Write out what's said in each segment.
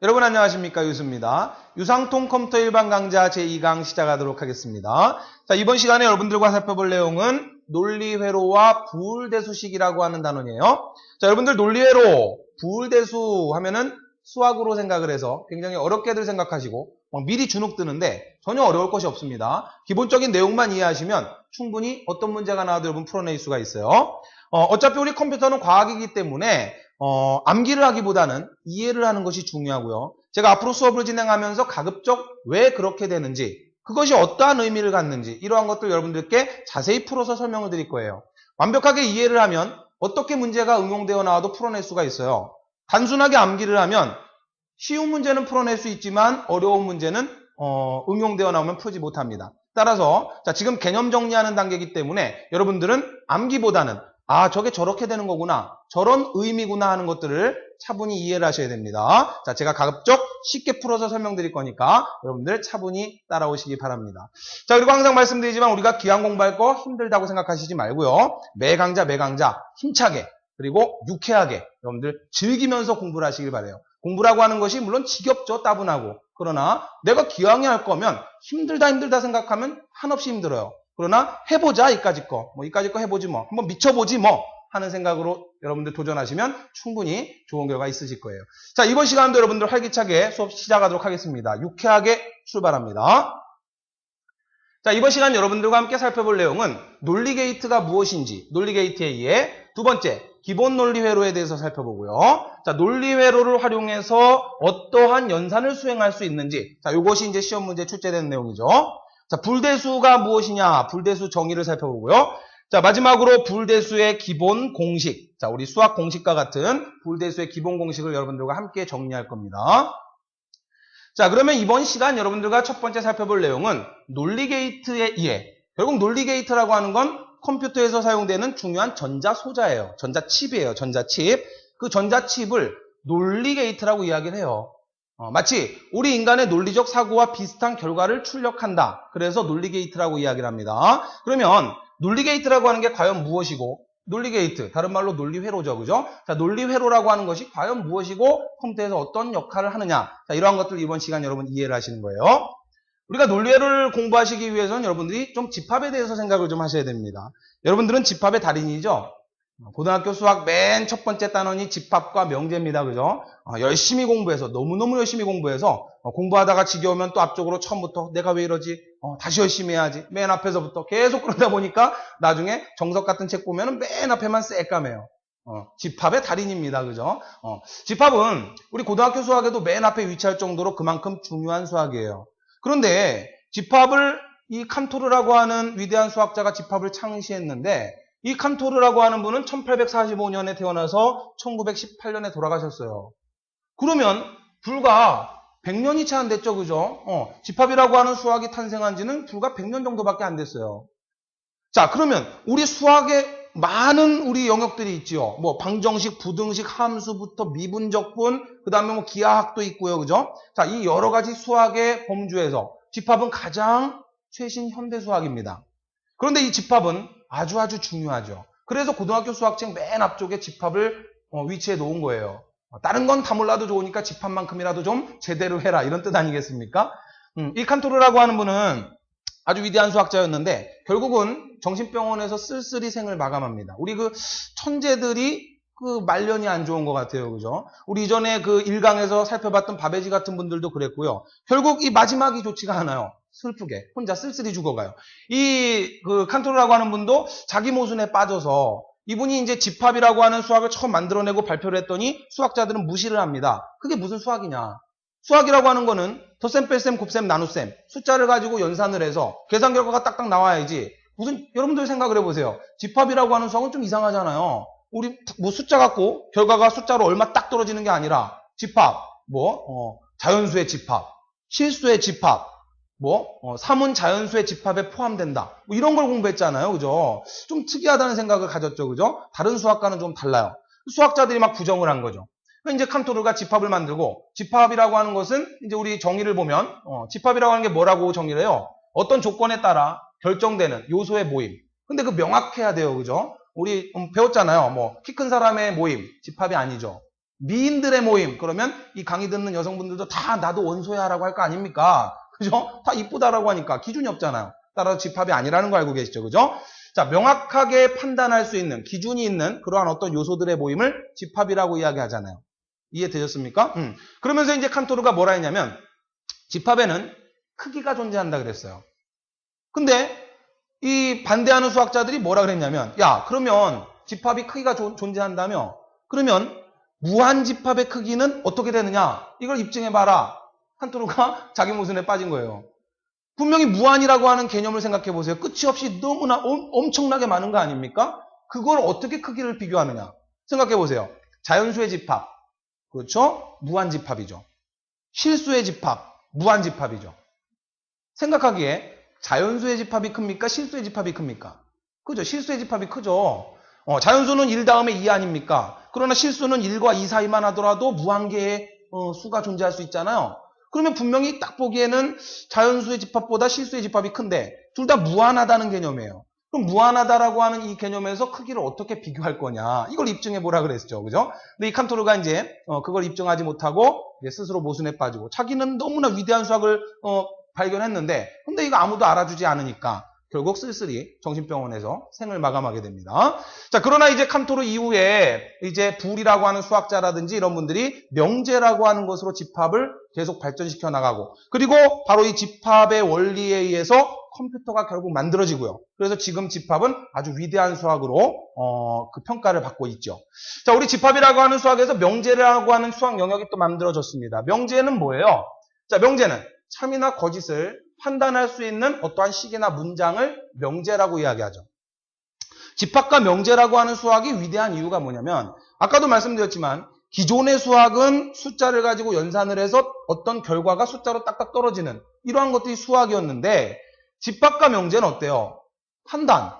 여러분 안녕하십니까, 유수입니다. 유상통 컴퓨터 일반 강좌 제2강 시작하도록 하겠습니다. 자, 이번 시간에 여러분들과 살펴볼 내용은 논리회로와 부울대수식이라고 하는 단원이에요. 자, 여러분들 논리회로, 부울대수 하면은 수학으로 생각을 해서 굉장히 어렵게들 생각하시고 미리 주눅 드는데 전혀 어려울 것이 없습니다. 기본적인 내용만 이해하시면 충분히 어떤 문제가 나와도 여러분 풀어낼 수가 있어요. 어차피 우리 컴퓨터는 과학이기 때문에 암기를 하기보다는 이해를 하는 것이 중요하고요. 제가 앞으로 수업을 진행하면서 가급적 왜 그렇게 되는지, 그것이 어떠한 의미를 갖는지 이러한 것들 여러분들께 자세히 풀어서 설명을 드릴 거예요. 완벽하게 이해를 하면 어떻게 문제가 응용되어 나와도 풀어낼 수가 있어요. 단순하게 암기를 하면 쉬운 문제는 풀어낼 수 있지만 어려운 문제는 응용되어 나오면 풀지 못합니다. 따라서 자, 지금 개념 정리하는 단계이기 때문에 여러분들은 암기보다는 저게 저렇게 되는 거구나, 저런 의미구나 하는 것들을 차분히 이해를 하셔야 됩니다. 자, 제가 가급적 쉽게 풀어서 설명드릴 거니까 여러분들 차분히 따라오시기 바랍니다. 자, 그리고 항상 말씀드리지만 우리가 기한 공부할 거 힘들다고 생각하시지 말고요. 매 강좌 힘차게 그리고 유쾌하게 여러분들 즐기면서 공부를 하시길 바라요. 공부라고 하는 것이 물론 지겹죠, 따분하고. 그러나 내가 기왕에 할 거면 힘들다 생각하면 한없이 힘들어요. 그러나 해보자, 이까짓 거 해보지 뭐, 한번 미쳐보지 뭐 하는 생각으로 여러분들 도전하시면 충분히 좋은 결과 있으실 거예요. 자, 이번 시간도 여러분들 활기차게 수업 시작하도록 하겠습니다. 유쾌하게 출발합니다. 자, 이번 시간 여러분들과 함께 살펴볼 내용은 논리 게이트가 무엇인지, 논리 게이트에 의해 두 번째, 기본 논리 회로에 대해서 살펴보고요. 자, 논리 회로를 활용해서 어떠한 연산을 수행할 수 있는지, 자, 이것이 이제 시험 문제에 출제되는 내용이죠. 자, 불대수가 무엇이냐, 불대수 정의를 살펴보고요. 자, 마지막으로 불대수의 기본 공식, 자, 우리 수학 공식과 같은 불대수의 기본 공식을 여러분들과 함께 정리할 겁니다. 자, 그러면 이번 시간 여러분들과 첫 번째 살펴볼 내용은 논리 게이트에 의해, 결국 논리 게이트라고 하는 건 컴퓨터에서 사용되는 중요한 전자소자예요. 전자칩이에요. 전자칩. 그 전자칩을 논리 게이트라고 이야기를 해요. 마치 우리 인간의 논리적 사고와 비슷한 결과를 출력한다. 그래서 논리 게이트라고 이야기를 합니다. 그러면 논리 게이트라고 하는 게 과연 무엇이고, 논리 게이트, 다른 말로 논리 회로죠, 그죠? 자, 논리 회로라고 하는 것이 과연 무엇이고 컴퓨터에서 어떤 역할을 하느냐. 자, 이러한 것들 이번 시간 여러분 이해를 하시는 거예요. 우리가 논리 회로를 공부하시기 위해서는 여러분들이 좀 집합에 대해서 생각을 좀 하셔야 됩니다. 여러분들은 집합의 달인이죠? 고등학교 수학 맨 첫 번째 단원이 집합과 명제입니다. 그죠? 열심히 공부해서, 너무너무 열심히 공부해서, 공부하다가 지겨우면 또 앞쪽으로 처음부터 내가 왜 이러지? 다시 열심히 해야지. 맨 앞에서부터 계속 그러다 보니까 나중에 정석 같은 책 보면 맨 앞에만 새까매요. 집합의 달인입니다. 그죠? 집합은 우리 고등학교 수학에도 맨 앞에 위치할 정도로 그만큼 중요한 수학이에요. 그런데 집합을 이 칸토르라고 하는 위대한 수학자가 집합을 창시했는데, 이 칸토르라고 하는 분은 1845년에 태어나서 1918년에 돌아가셨어요. 그러면 불과 100년이 채 안 됐죠, 그죠? 집합이라고 하는 수학이 탄생한 지는 불과 100년 정도밖에 안 됐어요. 자, 그러면 우리 수학에 많은 우리 영역들이 있지요. 뭐 방정식, 부등식, 함수부터 미분적분, 그 다음에 뭐 기하학도 있고요, 그죠? 자, 이 여러 가지 수학의 범주에서 집합은 가장 최신 현대 수학입니다. 그런데 이 집합은 아주 중요하죠. 그래서 고등학교 수학책 맨 앞쪽에 집합을 위치해 놓은 거예요. 다른 건 다 몰라도 좋으니까 집합만큼이라도 좀 제대로 해라, 이런 뜻 아니겠습니까? 이 칸토르라고 하는 분은 아주 위대한 수학자였는데 결국은 정신병원에서 쓸쓸히 생을 마감합니다. 우리 그 천재들이 그 말년이 안 좋은 것 같아요, 그죠? 우리 이전에 그 1강에서 살펴봤던 바베지 같은 분들도 그랬고요. 결국 이 마지막이 좋지가 않아요. 슬프게 혼자 쓸쓸히 죽어가요. 이 그 칸토르라고 하는 분도 자기 모순에 빠져서, 이분이 이제 집합이라고 하는 수학을 처음 만들어내고 발표를 했더니 수학자들은 무시를 합니다. 그게 무슨 수학이냐? 수학이라고 하는 거는 덧셈, 뺄셈, 곱셈, 나눗셈, 숫자를 가지고 연산을 해서 계산 결과가 딱딱 나와야지. 무슨, 여러분들 생각을 해보세요. 집합이라고 하는 수학은 좀 이상하잖아요. 우리 뭐 숫자 갖고 결과가 숫자로 얼마 딱 떨어지는 게 아니라 집합, 자연수의 집합, 실수의 집합, 사문 자연수의 집합에 포함된다. 뭐 이런 걸 공부했잖아요. 그죠? 좀 특이하다는 생각을 가졌죠. 그죠? 다른 수학과는 좀 달라요. 수학자들이 막 부정을 한 거죠. 이제 칸토르가 집합을 만들고, 집합이라고 하는 것은 이제 우리 정의를 보면, 집합이라고 하는 게 뭐라고 정의를 해요? 어떤 조건에 따라 결정되는 요소의 모임. 근데 그 명확해야 돼요. 그죠? 우리 배웠잖아요. 키 큰 사람의 모임, 집합이 아니죠. 미인들의 모임. 그러면 이 강의 듣는 여성분들도 다 나도 원소야 라고 할 거 아닙니까? 그죠? 다 이쁘다라고 하니까 기준이 없잖아요. 따라서 집합이 아니라는 거 알고 계시죠? 그죠? 자, 명확하게 판단할 수 있는 기준이 있는 그러한 어떤 요소들의 모임을 집합이라고 이야기하잖아요. 이해되셨습니까? 그러면서 이제 칸토르가 뭐라 했냐면 집합에는 크기가 존재한다 그랬어요. 근데 이 반대하는 수학자들이 뭐라 그랬냐면 야, 그러면 집합이 크기가 존재한다며 그러면 무한집합의 크기는 어떻게 되느냐? 이걸 입증해봐라. 칸토르가 자기 모순에 빠진 거예요. 분명히 무한이라고 하는 개념을 생각해 보세요. 끝이 없이 너무나 엄청나게 많은 거 아닙니까? 그걸 어떻게 크기를 비교하느냐? 생각해 보세요. 자연수의 집합. 그렇죠? 무한집합이죠. 실수의 집합. 무한집합이죠. 생각하기에 자연수의 집합이 큽니까? 실수의 집합이 큽니까? 그죠? 실수의 집합이 크죠. 자연수는 1 다음에 2 아닙니까? 그러나 실수는 1과 2 사이만 하더라도 무한개의 수가 존재할 수 있잖아요. 그러면 분명히 딱 보기에는 자연수의 집합보다 실수의 집합이 큰데 둘 다 무한하다는 개념이에요. 그럼 무한하다라고 하는 이 개념에서 크기를 어떻게 비교할 거냐 이걸 입증해 보라 그랬죠. 그죠? 근데 이 칸토르가 이제 그걸 입증하지 못하고 이제 스스로 모순에 빠지고 자기는 너무나 위대한 수학을 발견했는데 근데 이거 아무도 알아주지 않으니까 결국 쓸쓸히 정신병원에서 생을 마감하게 됩니다. 자, 그러나 이제 칸토르 이후에 이제 불이라고 하는 수학자라든지 이런 분들이 명제라고 하는 것으로 집합을 계속 발전시켜 나가고 그리고 바로 이 집합의 원리에 의해서 컴퓨터가 결국 만들어지고요. 그래서 지금 집합은 아주 위대한 수학으로 그 평가를 받고 있죠. 자, 우리 집합이라고 하는 수학에서 명제라고 하는 수학 영역이 또 만들어졌습니다. 명제는 뭐예요? 자, 명제는 참이나 거짓을 판단할 수 있는 어떠한 식이나 문장을 명제라고 이야기하죠. 집합과 명제라고 하는 수학이 위대한 이유가 뭐냐면 아까도 말씀드렸지만 기존의 수학은 숫자를 가지고 연산을 해서 어떤 결과가 숫자로 딱딱 떨어지는 이러한 것들이 수학이었는데 집합과 명제는 어때요? 판단,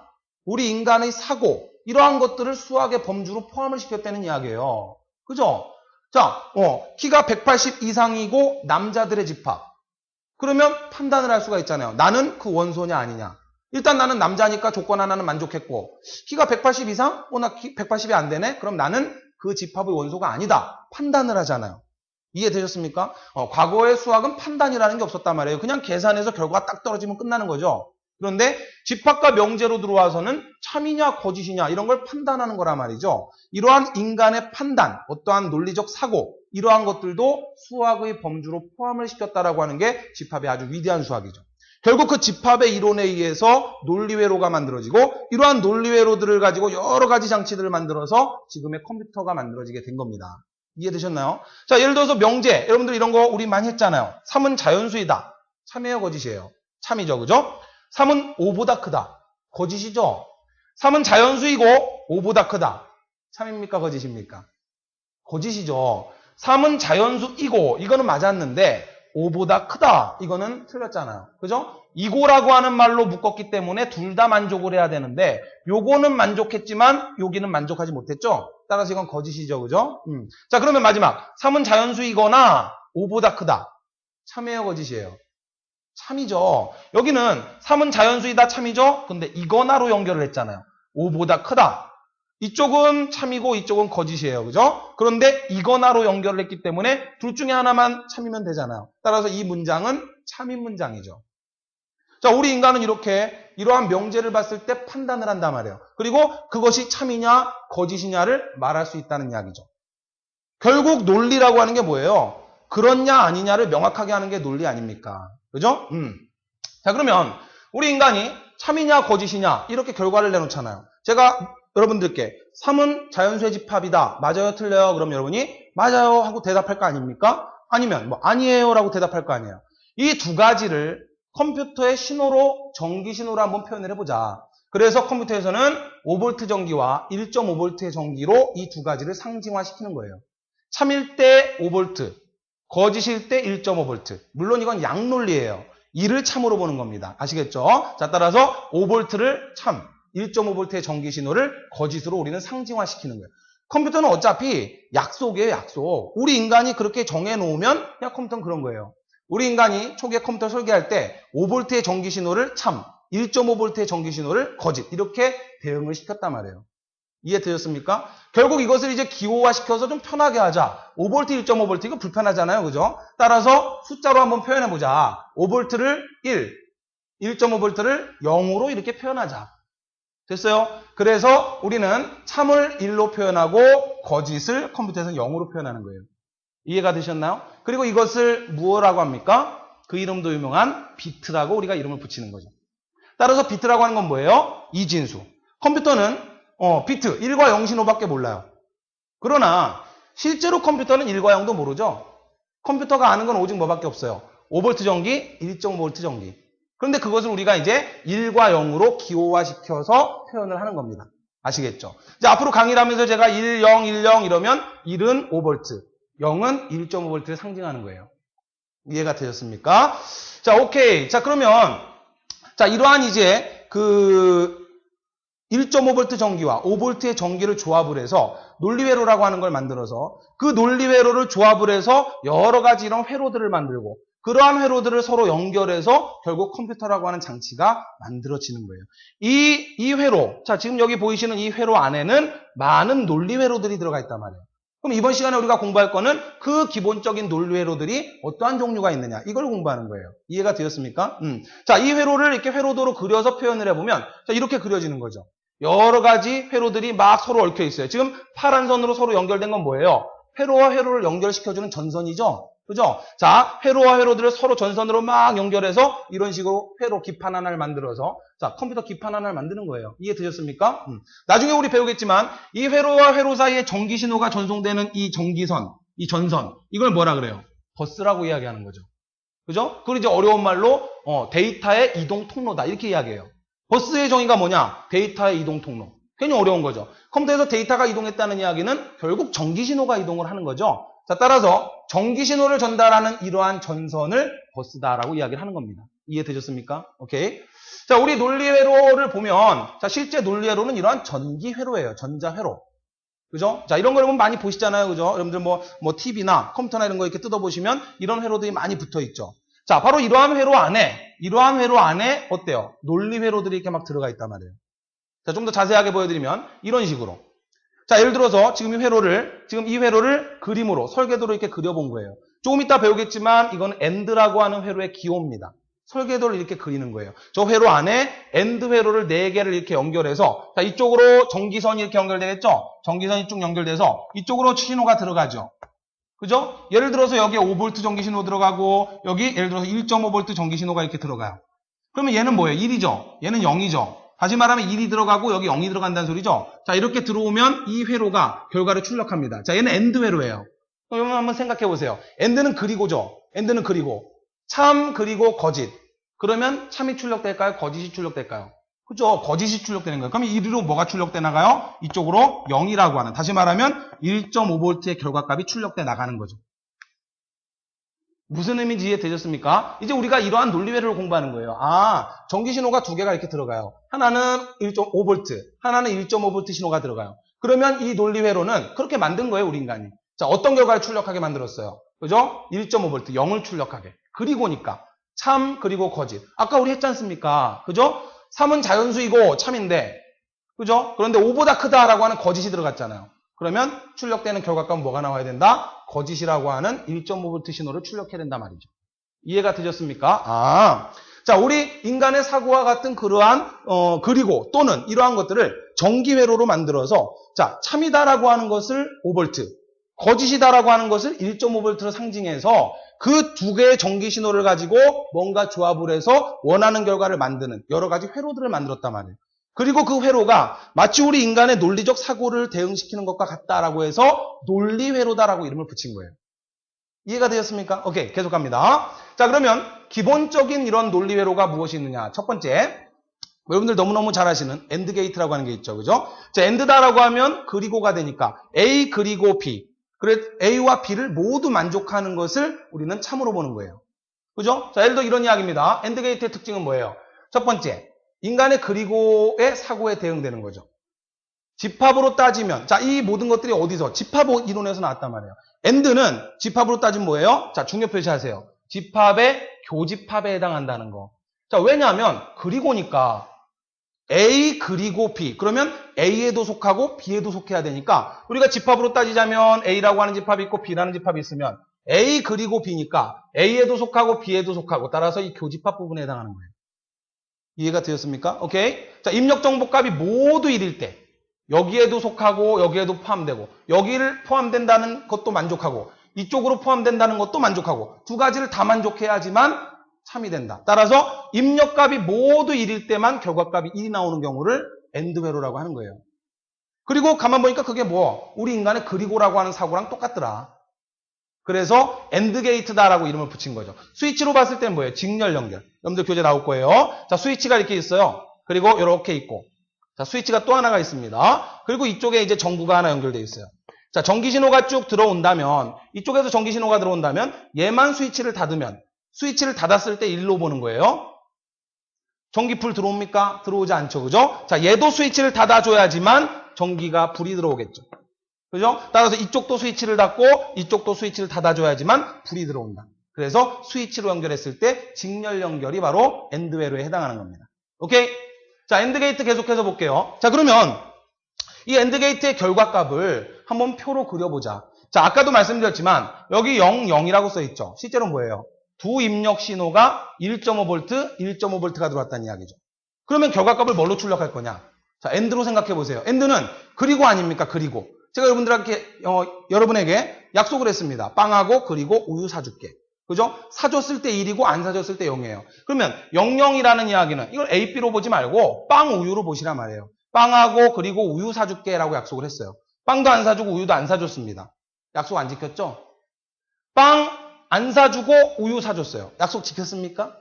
우리 인간의 사고 이러한 것들을 수학의 범주로 포함을 시켰다는 이야기예요. 그죠? 자, 키가 180 이상이고 남자들의 집합. 그러면 판단을 할 수가 있잖아요. 나는 그 원소냐 아니냐. 일단 나는 남자니까 조건 하나는 만족했고 키가 180 이상? 나 180이 안 되네? 그럼 나는 그 집합의 원소가 아니다. 판단을 하잖아요. 이해되셨습니까? 과거의 수학은 판단이라는 게 없었단 말이에요. 그냥 계산해서 결과가 딱 떨어지면 끝나는 거죠. 그런데 집합과 명제로 들어와서는 참이냐 거짓이냐 이런 걸 판단하는 거란 말이죠. 이러한 인간의 판단, 어떠한 논리적 사고 이러한 것들도 수학의 범주로 포함을 시켰다라고 하는 게 집합의 아주 위대한 수학이죠. 결국 그 집합의 이론에 의해서 논리회로가 만들어지고 이러한 논리회로들을 가지고 여러 가지 장치들을 만들어서 지금의 컴퓨터가 만들어지게 된 겁니다. 이해되셨나요? 자, 예를 들어서 명제, 여러분들 이런 거 우리 많이 했잖아요. 3은 자연수이다. 참이에요, 거짓이에요? 참이죠, 그죠? 3은 5보다 크다. 거짓이죠? 3은 자연수이고 5보다 크다. 참입니까, 거짓입니까? 거짓이죠. 3은 자연수이고 이거는 맞았는데 5보다 크다. 이거는 틀렸잖아요. 그죠? 이고라고 하는 말로 묶었기 때문에 둘 다 만족을 해야 되는데 요거는 만족했지만 여기는 만족하지 못했죠? 따라서 이건 거짓이죠. 그죠? 자, 그러면 마지막 3은 자연수이거나 5보다 크다. 참이에요, 거짓이에요? 참이죠. 여기는 3은 자연수이다, 참이죠? 근데 이거나로 연결을 했잖아요. 5보다 크다. 이쪽은 참이고 이쪽은 거짓이에요. 그죠? 그런데 이거나로 연결을 했기 때문에 둘 중에 하나만 참이면 되잖아요. 따라서 이 문장은 참인 문장이죠. 자, 우리 인간은 이렇게 이러한 명제를 봤을 때 판단을 한단 말이에요. 그리고 그것이 참이냐 거짓이냐를 말할 수 있다는 이야기죠. 결국 논리라고 하는 게 뭐예요? 그렇냐 아니냐를 명확하게 하는 게 논리 아닙니까? 그죠? 자, 그러면 우리 인간이 참이냐 거짓이냐 이렇게 결과를 내놓잖아요. 제가 여러분들께 3은 자연수의 집합이다. 맞아요? 틀려요? 그럼 여러분이 맞아요 하고 대답할 거 아닙니까? 아니면 아니에요 라고 대답할 거 아니에요. 이 두 가지를 컴퓨터의 신호로 전기 신호로 한번 표현을 해보자. 그래서 컴퓨터에서는 5V 전기와 1.5V의 전기로 이 두 가지를 상징화시키는 거예요. 참일 때 5V, 거짓일 때 1.5V. 물론 이건 양논리예요. 이를 참으로 보는 겁니다. 아시겠죠? 자, 따라서 5V를 참, 1.5V의 전기 신호를 거짓으로 우리는 상징화시키는 거예요. 컴퓨터는 어차피 약속이에요, 약속. 우리 인간이 그렇게 정해놓으면 그냥 컴퓨터는 그런 거예요. 우리 인간이 초기에 컴퓨터 설계할 때 5V의 전기 신호를 참, 1.5V의 전기 신호를 거짓 이렇게 대응을 시켰단 말이에요. 이해되셨습니까? 결국 이것을 이제 기호화시켜서 좀 편하게 하자. 5V, 1.5V 이거 불편하잖아요. 그죠? 따라서 숫자로 한번 표현해보자. 5V를 1, 1.5V를 0으로 이렇게 표현하자. 됐어요? 그래서 우리는 참을 1로 표현하고 거짓을 컴퓨터에서 0으로 표현하는 거예요. 이해가 되셨나요? 그리고 이것을 무엇라고 합니까? 그 이름도 유명한 비트라고 우리가 이름을 붙이는 거죠. 따라서 비트라고 하는 건 뭐예요? 이진수. 컴퓨터는 비트 1과 0 신호밖에 몰라요. 그러나 실제로 컴퓨터는 1과 0도 모르죠. 컴퓨터가 아는 건 오직 뭐밖에 없어요. 5V 전기, 1.5V 전기. 그런데 그것을 우리가 이제 1과 0으로 기호화시켜서 표현을 하는 겁니다. 아시겠죠? 이제 앞으로 강의를 하면서 제가 1, 0, 1, 0 이러면 1은 5V, 0은 1.5V를 상징하는 거예요. 이해가 되셨습니까? 자, 오케이. 자, 그러면 자, 이러한 이제 그 1.5V 전기와 5V의 전기를 조합을 해서 논리회로라고 하는 걸 만들어서 그 논리회로를 조합을 해서 여러 가지 이런 회로들을 만들고 그러한 회로들을 서로 연결해서 결국 컴퓨터라고 하는 장치가 만들어지는 거예요. 이 회로, 자, 지금 여기 보이시는 이 회로 안에는 많은 논리회로들이 들어가 있단 말이에요. 그럼 이번 시간에 우리가 공부할 거는 그 기본적인 논리회로들이 어떠한 종류가 있느냐, 이걸 공부하는 거예요. 이해가 되었습니까? 자, 이 회로를 이렇게 회로도로 그려서 표현을 해보면 자, 이렇게 그려지는 거죠. 여러 가지 회로들이 막 서로 얽혀 있어요. 지금 파란 선으로 서로 연결된 건 뭐예요? 회로와 회로를 연결시켜주는 전선이죠. 그죠? 자, 회로와 회로들을 서로 전선으로 막 연결해서 이런 식으로 회로 기판 하나를 만들어서 자, 컴퓨터 기판 하나를 만드는 거예요. 이해되셨습니까? 나중에 우리 배우겠지만 이 회로와 회로 사이에 전기 신호가 전송되는 이 전기선, 이 전선, 이걸 뭐라 그래요? 버스라고 이야기하는 거죠. 그죠? 그걸 이제 어려운 말로 데이터의 이동 통로다 이렇게 이야기해요. 버스의 정의가 뭐냐? 데이터의 이동 통로. 괜히 어려운 거죠. 컴퓨터에서 데이터가 이동했다는 이야기는 결국 전기 신호가 이동을 하는 거죠. 자, 따라서 전기 신호를 전달하는 이러한 전선을 버스다라고 이야기를 하는 겁니다. 이해되셨습니까? 오케이. 자, 우리 논리회로를 보면, 자, 실제 논리회로는 이러한 전기회로예요. 전자회로. 그죠? 자, 이런 거 여러분 많이 보시잖아요. 그죠? 여러분들 뭐 TV나 컴퓨터나 이런 거 이렇게 뜯어보시면 이런 회로들이 많이 붙어 있죠. 자, 바로 이러한 회로 안에 어때요? 논리회로들이 이렇게 막 들어가 있단 말이에요. 자, 좀 더 자세하게 보여드리면 이런 식으로. 자, 예를 들어서 지금 이 회로를 그림으로, 설계도로 이렇게 그려본 거예요. 조금 이따 배우겠지만 이건 AND라고 하는 회로의 기호입니다. 설계도를 이렇게 그리는 거예요. 저 회로 안에 AND 회로를 4개를 이렇게 연결해서 자, 이쪽으로 전기선이 이렇게 연결되겠죠? 전기선이 쭉 연결돼서 이쪽으로 신호가 들어가죠. 그죠? 예를 들어서 여기에 5V 전기 신호 들어가고 여기 예를 들어서 1.5V 전기 신호가 이렇게 들어가요. 그러면 얘는 뭐예요? 1이죠? 얘는 0이죠? 다시 말하면 1이 들어가고 여기 0이 들어간다는 소리죠? 자, 이렇게 들어오면 이 회로가 결과를 출력합니다. 자, 얘는 AND 회로예요. 그럼 한번 생각해 보세요. AND는 그리고죠? AND는 그리고. 참 그리고 거짓. 그러면 참이 출력될까요? 거짓이 출력될까요? 그죠? 거짓이 출력되는 거예요. 그럼 이리로 뭐가 출력돼 나가요? 이쪽으로 0이라고 하는. 다시 말하면 1.5V의 결과값이 출력돼 나가는 거죠. 무슨 의미인지 이해되셨습니까? 이제 우리가 이러한 논리회로를 공부하는 거예요. 아, 전기 신호가 2개가 이렇게 들어가요. 하나는 1.5V, 하나는 1.5V 신호가 들어가요. 그러면 이 논리회로는 그렇게 만든 거예요, 우리 인간이. 자, 어떤 결과를 출력하게 만들었어요? 그죠? 1.5V, 0을 출력하게. 그리고니까. 참, 그리고 거짓. 아까 우리 했지 않습니까? 그죠? 3은 자연수이고 참인데, 그죠? 그런데 5보다 크다라고 하는 거짓이 들어갔잖아요. 그러면 출력되는 결과값은 뭐가 나와야 된다? 거짓이라고 하는 1.5V 신호를 출력해야 된단 말이죠. 이해가 되셨습니까? 아, 자, 우리 인간의 사고와 같은 그러한 그리고 또는 이러한 것들을 전기회로로 만들어서 자, 참이다라고 하는 것을 5V, 거짓이다라고 하는 것을 1.5V로 상징해서 그 2개의 전기 신호를 가지고 뭔가 조합을 해서 원하는 결과를 만드는 여러 가지 회로들을 만들었단 말이에요. 그리고 그 회로가 마치 우리 인간의 논리적 사고를 대응시키는 것과 같다라고 해서 논리회로다라고 이름을 붙인 거예요. 이해가 되셨습니까? 오케이, 계속 갑니다. 자, 그러면 기본적인 이런 논리회로가 무엇이 있느냐. 첫 번째, 여러분들 너무너무 잘 아시는 AND 게이트라고 하는 게 있죠. 그죠? 자, AND다라고 하면 그리고가 되니까 A 그리고 B. 그래, A와 B를 모두 만족하는 것을 우리는 참으로 보는 거예요. 그죠? 자, 예를 들어 이런 이야기입니다. AND 게이트의 특징은 뭐예요? 첫 번째, 인간의 그리고의 사고에 대응되는 거죠. 집합으로 따지면, 자, 이 모든 것들이 어디서? 집합 이론에서 나왔단 말이에요. AND는 집합으로 따지면 뭐예요? 자, 중요 표시하세요. 집합의 교집합에 해당한다는 거. 자, 왜냐하면, 그리고니까, A 그리고 B. 그러면 A에도 속하고 B에도 속해야 되니까 우리가 집합으로 따지자면 A라고 하는 집합이 있고 B라는 집합이 있으면 A 그리고 B니까 A에도 속하고 B에도 속하고 따라서 이 교집합 부분에 해당하는 거예요. 이해가 되었습니까? 오케이. 자, 입력 정보값이 모두 1일 때 여기에도 속하고 여기에도 포함되고 여기를 포함된다는 것도 만족하고 이쪽으로 포함된다는 것도 만족하고 두 가지를 다 만족해야지만 참이 된다. 따라서 입력값이 모두 1일 때만 결과값이 1이 나오는 경우를 AND 회로라고 하는 거예요. 그리고 가만 보니까 그게 뭐 우리 인간의 그리고라고 하는 사고랑 똑같더라. 그래서 AND 게이트다라고 이름을 붙인 거죠. 스위치로 봤을 때는 뭐예요? 직렬 연결. 여러분들 교재 나올 거예요. 자, 스위치가 이렇게 있어요. 그리고 이렇게 있고. 자, 스위치가 또 하나가 있습니다. 그리고 이쪽에 이제 전구가 하나 연결되어 있어요. 자, 전기 신호가 쭉 들어온다면 이쪽에서 전기 신호가 들어온다면 얘만 스위치를 닫으면 스위치를 닫았을 때 1로 보는 거예요. 전기풀 들어옵니까? 들어오지 않죠. 그죠? 자, 얘도 스위치를 닫아줘야지만 전기가 불이 들어오겠죠. 그죠? 따라서 이쪽도 스위치를 닫고 이쪽도 스위치를 닫아줘야지만 불이 들어온다. 그래서 스위치로 연결했을 때 직렬 연결이 바로 AND 회로에 해당하는 겁니다. 오케이? 자, AND 게이트 계속해서 볼게요. 자, 그러면 이 AND 게이트의 결과값을 한번 표로 그려보자. 자, 아까도 말씀드렸지만 여기 0, 0이라고 써있죠. 실제로는 뭐예요? 두 입력 신호가 1.5V, 1.5V가 들어왔다는 이야기죠. 그러면 결과값을 뭘로 출력할 거냐? 자, AND로 생각해 보세요. AND는 그리고 아닙니까? 그리고. 제가 여러분에게 약속을 했습니다. 빵하고 그리고 우유 사줄게. 그죠? 사줬을 때 1이고 안 사줬을 때 0이에요. 그러면 00이라는 이야기는 이걸 A, B로 보지 말고 빵, 우유로 보시란 말이에요. 빵하고 그리고 우유 사줄게 라고 약속을 했어요. 빵도 안 사주고 우유도 안 사줬습니다. 약속 안 지켰죠? 빵 안 사주고 우유 사줬어요. 약속 지켰습니까?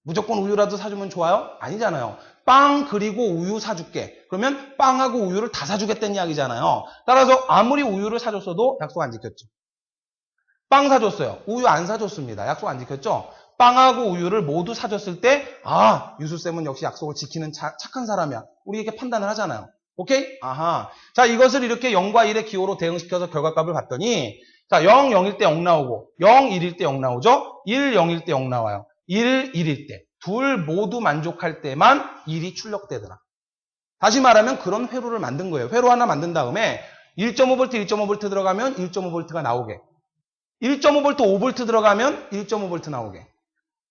무조건 우유라도 사주면 좋아요? 아니잖아요. 빵 그리고 우유 사줄게. 그러면 빵하고 우유를 다 사주겠다는 이야기잖아요. 따라서 아무리 우유를 사줬어도 약속 안 지켰죠. 빵 사줬어요. 우유 안 사줬습니다. 약속 안 지켰죠? 빵하고 우유를 모두 사줬을 때 유수쌤은 역시 약속을 지키는 착한 사람이야. 우리 이렇게 판단을 하잖아요. 오케이? 아하. 자, 이것을 이렇게 0과 1의 기호로 대응시켜서 결과값을 봤더니 자, 0, 0일 때 0 나오고 0, 1일 때 0 나오죠? 1, 0일 때 0 나와요. 1, 1일 때. 둘 모두 만족할 때만 1이 출력되더라. 다시 말하면 그런 회로를 만든 거예요. 회로 하나 만든 다음에 1.5V, 1.5V 들어가면 1.5V가 나오게. 1.5V, 5V 들어가면 1.5V 나오게.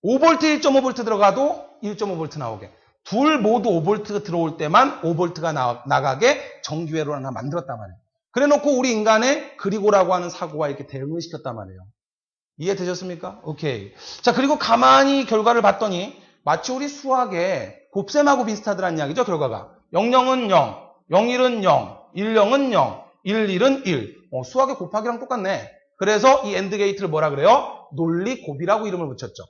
5V, 1.5V 들어가도 1.5V 나오게. 둘 모두 5V 들어올 때만 5V가 나가게 전기회로를 하나 만들었단 말이에요. 그래 놓고 우리 인간의 그리고라고 하는 사고와 이렇게 대응을 시켰단 말이에요. 이해되셨습니까? 오케이. 자, 그리고 가만히 결과를 봤더니 마치 우리 수학의 곱셈하고 비슷하더란 이야기죠, 결과가. 00은 0, 01은 0, 10은 0, 11은 1. 수학의 곱하기랑 똑같네. 그래서 이 AND 게이트를 뭐라 그래요? 논리 곱이라고 이름을 붙였죠.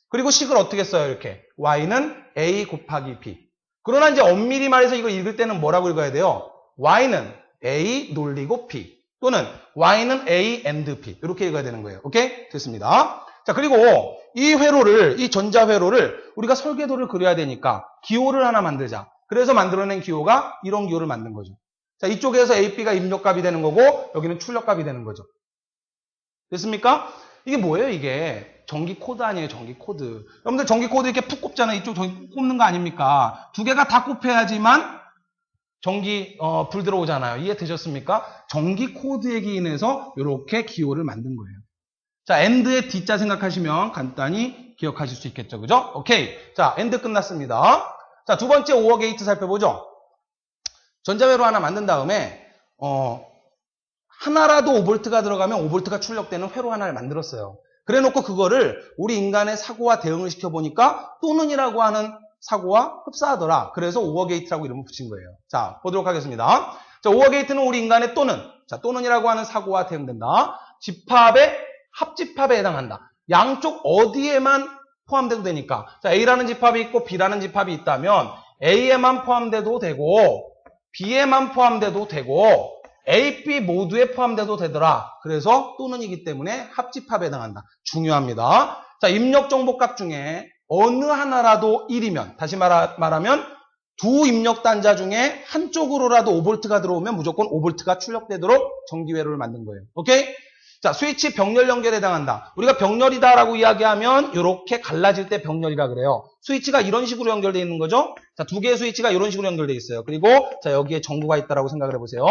그리고 식을 어떻게 써요? 이렇게. y는 a 곱하기 b. 그러나 이제 엄밀히 말해서 이걸 읽을 때는 뭐라고 읽어야 돼요? y는 a 논리고 b. 또는 y는 a and b. 이렇게 읽어야 되는 거예요. 오케이? 됐습니다. 자, 그리고 이 회로를, 이 전자회로를 우리가 설계도를 그려야 되니까 기호를 하나 만들자. 그래서 만들어낸 기호가 이런 기호를 만든 거죠. 자, 이쪽에서 a, b가 입력값이 되는 거고 여기는 출력값이 되는 거죠. 됐습니까? 이게 뭐예요, 이게? 전기 코드 아니에요, 전기 코드. 여러분들 전기 코드 이렇게 푹 꼽잖아요. 이쪽 전기 꼽는 거 아닙니까? 두 개가 다 꼽혀야지만 전기, 불 들어오잖아요. 이해되셨습니까? 전기 코드에 기인해서 이렇게 기호를 만든 거예요. 자, AND의 D자 생각하시면 간단히 기억하실 수 있겠죠. 그죠? 오케이. 자, AND 끝났습니다. 자, 두 번째 오어 게이트 살펴보죠. 전자회로 하나 만든 다음에, 하나라도 5V가 들어가면 5V가 출력되는 회로 하나를 만들었어요. 그래 놓고 그거를 우리 인간의 사고와 대응을 시켜보니까 또는이라고 하는 사고와 흡사하더라. 그래서 오어 게이트라고 이름을 붙인 거예요. 자, 보도록 하겠습니다. 자, 오어 게이트는 우리 인간의 또는, 자, 또는이라고 하는 사고와 대응된다. 집합의 합집합에 해당한다. 양쪽 어디에만 포함돼도 되니까. 자, A라는 집합이 있고 B라는 집합이 있다면 A에만 포함돼도 되고 B에만 포함돼도 되고 A, B 모두에 포함돼도 되더라. 그래서 또는이기 때문에 합집합에 해당한다. 중요합니다. 자, 입력 정보값 중에 어느 하나라도 1이면, 다시 말하면 두 입력 단자 중에 한쪽으로라도 5V가 들어오면 무조건 5V가 출력되도록 전기회로를 만든 거예요. 오케이? 자, 스위치 병렬 연결에 해당한다. 우리가 병렬이다라고 이야기하면 이렇게 갈라질 때 병렬이라 그래요. 스위치가 이런 식으로 연결되어 있는 거죠. 자, 두 개의 스위치가 이런 식으로 연결되어 있어요. 그리고 자, 여기에 전구가 있다라고 생각을 해보세요.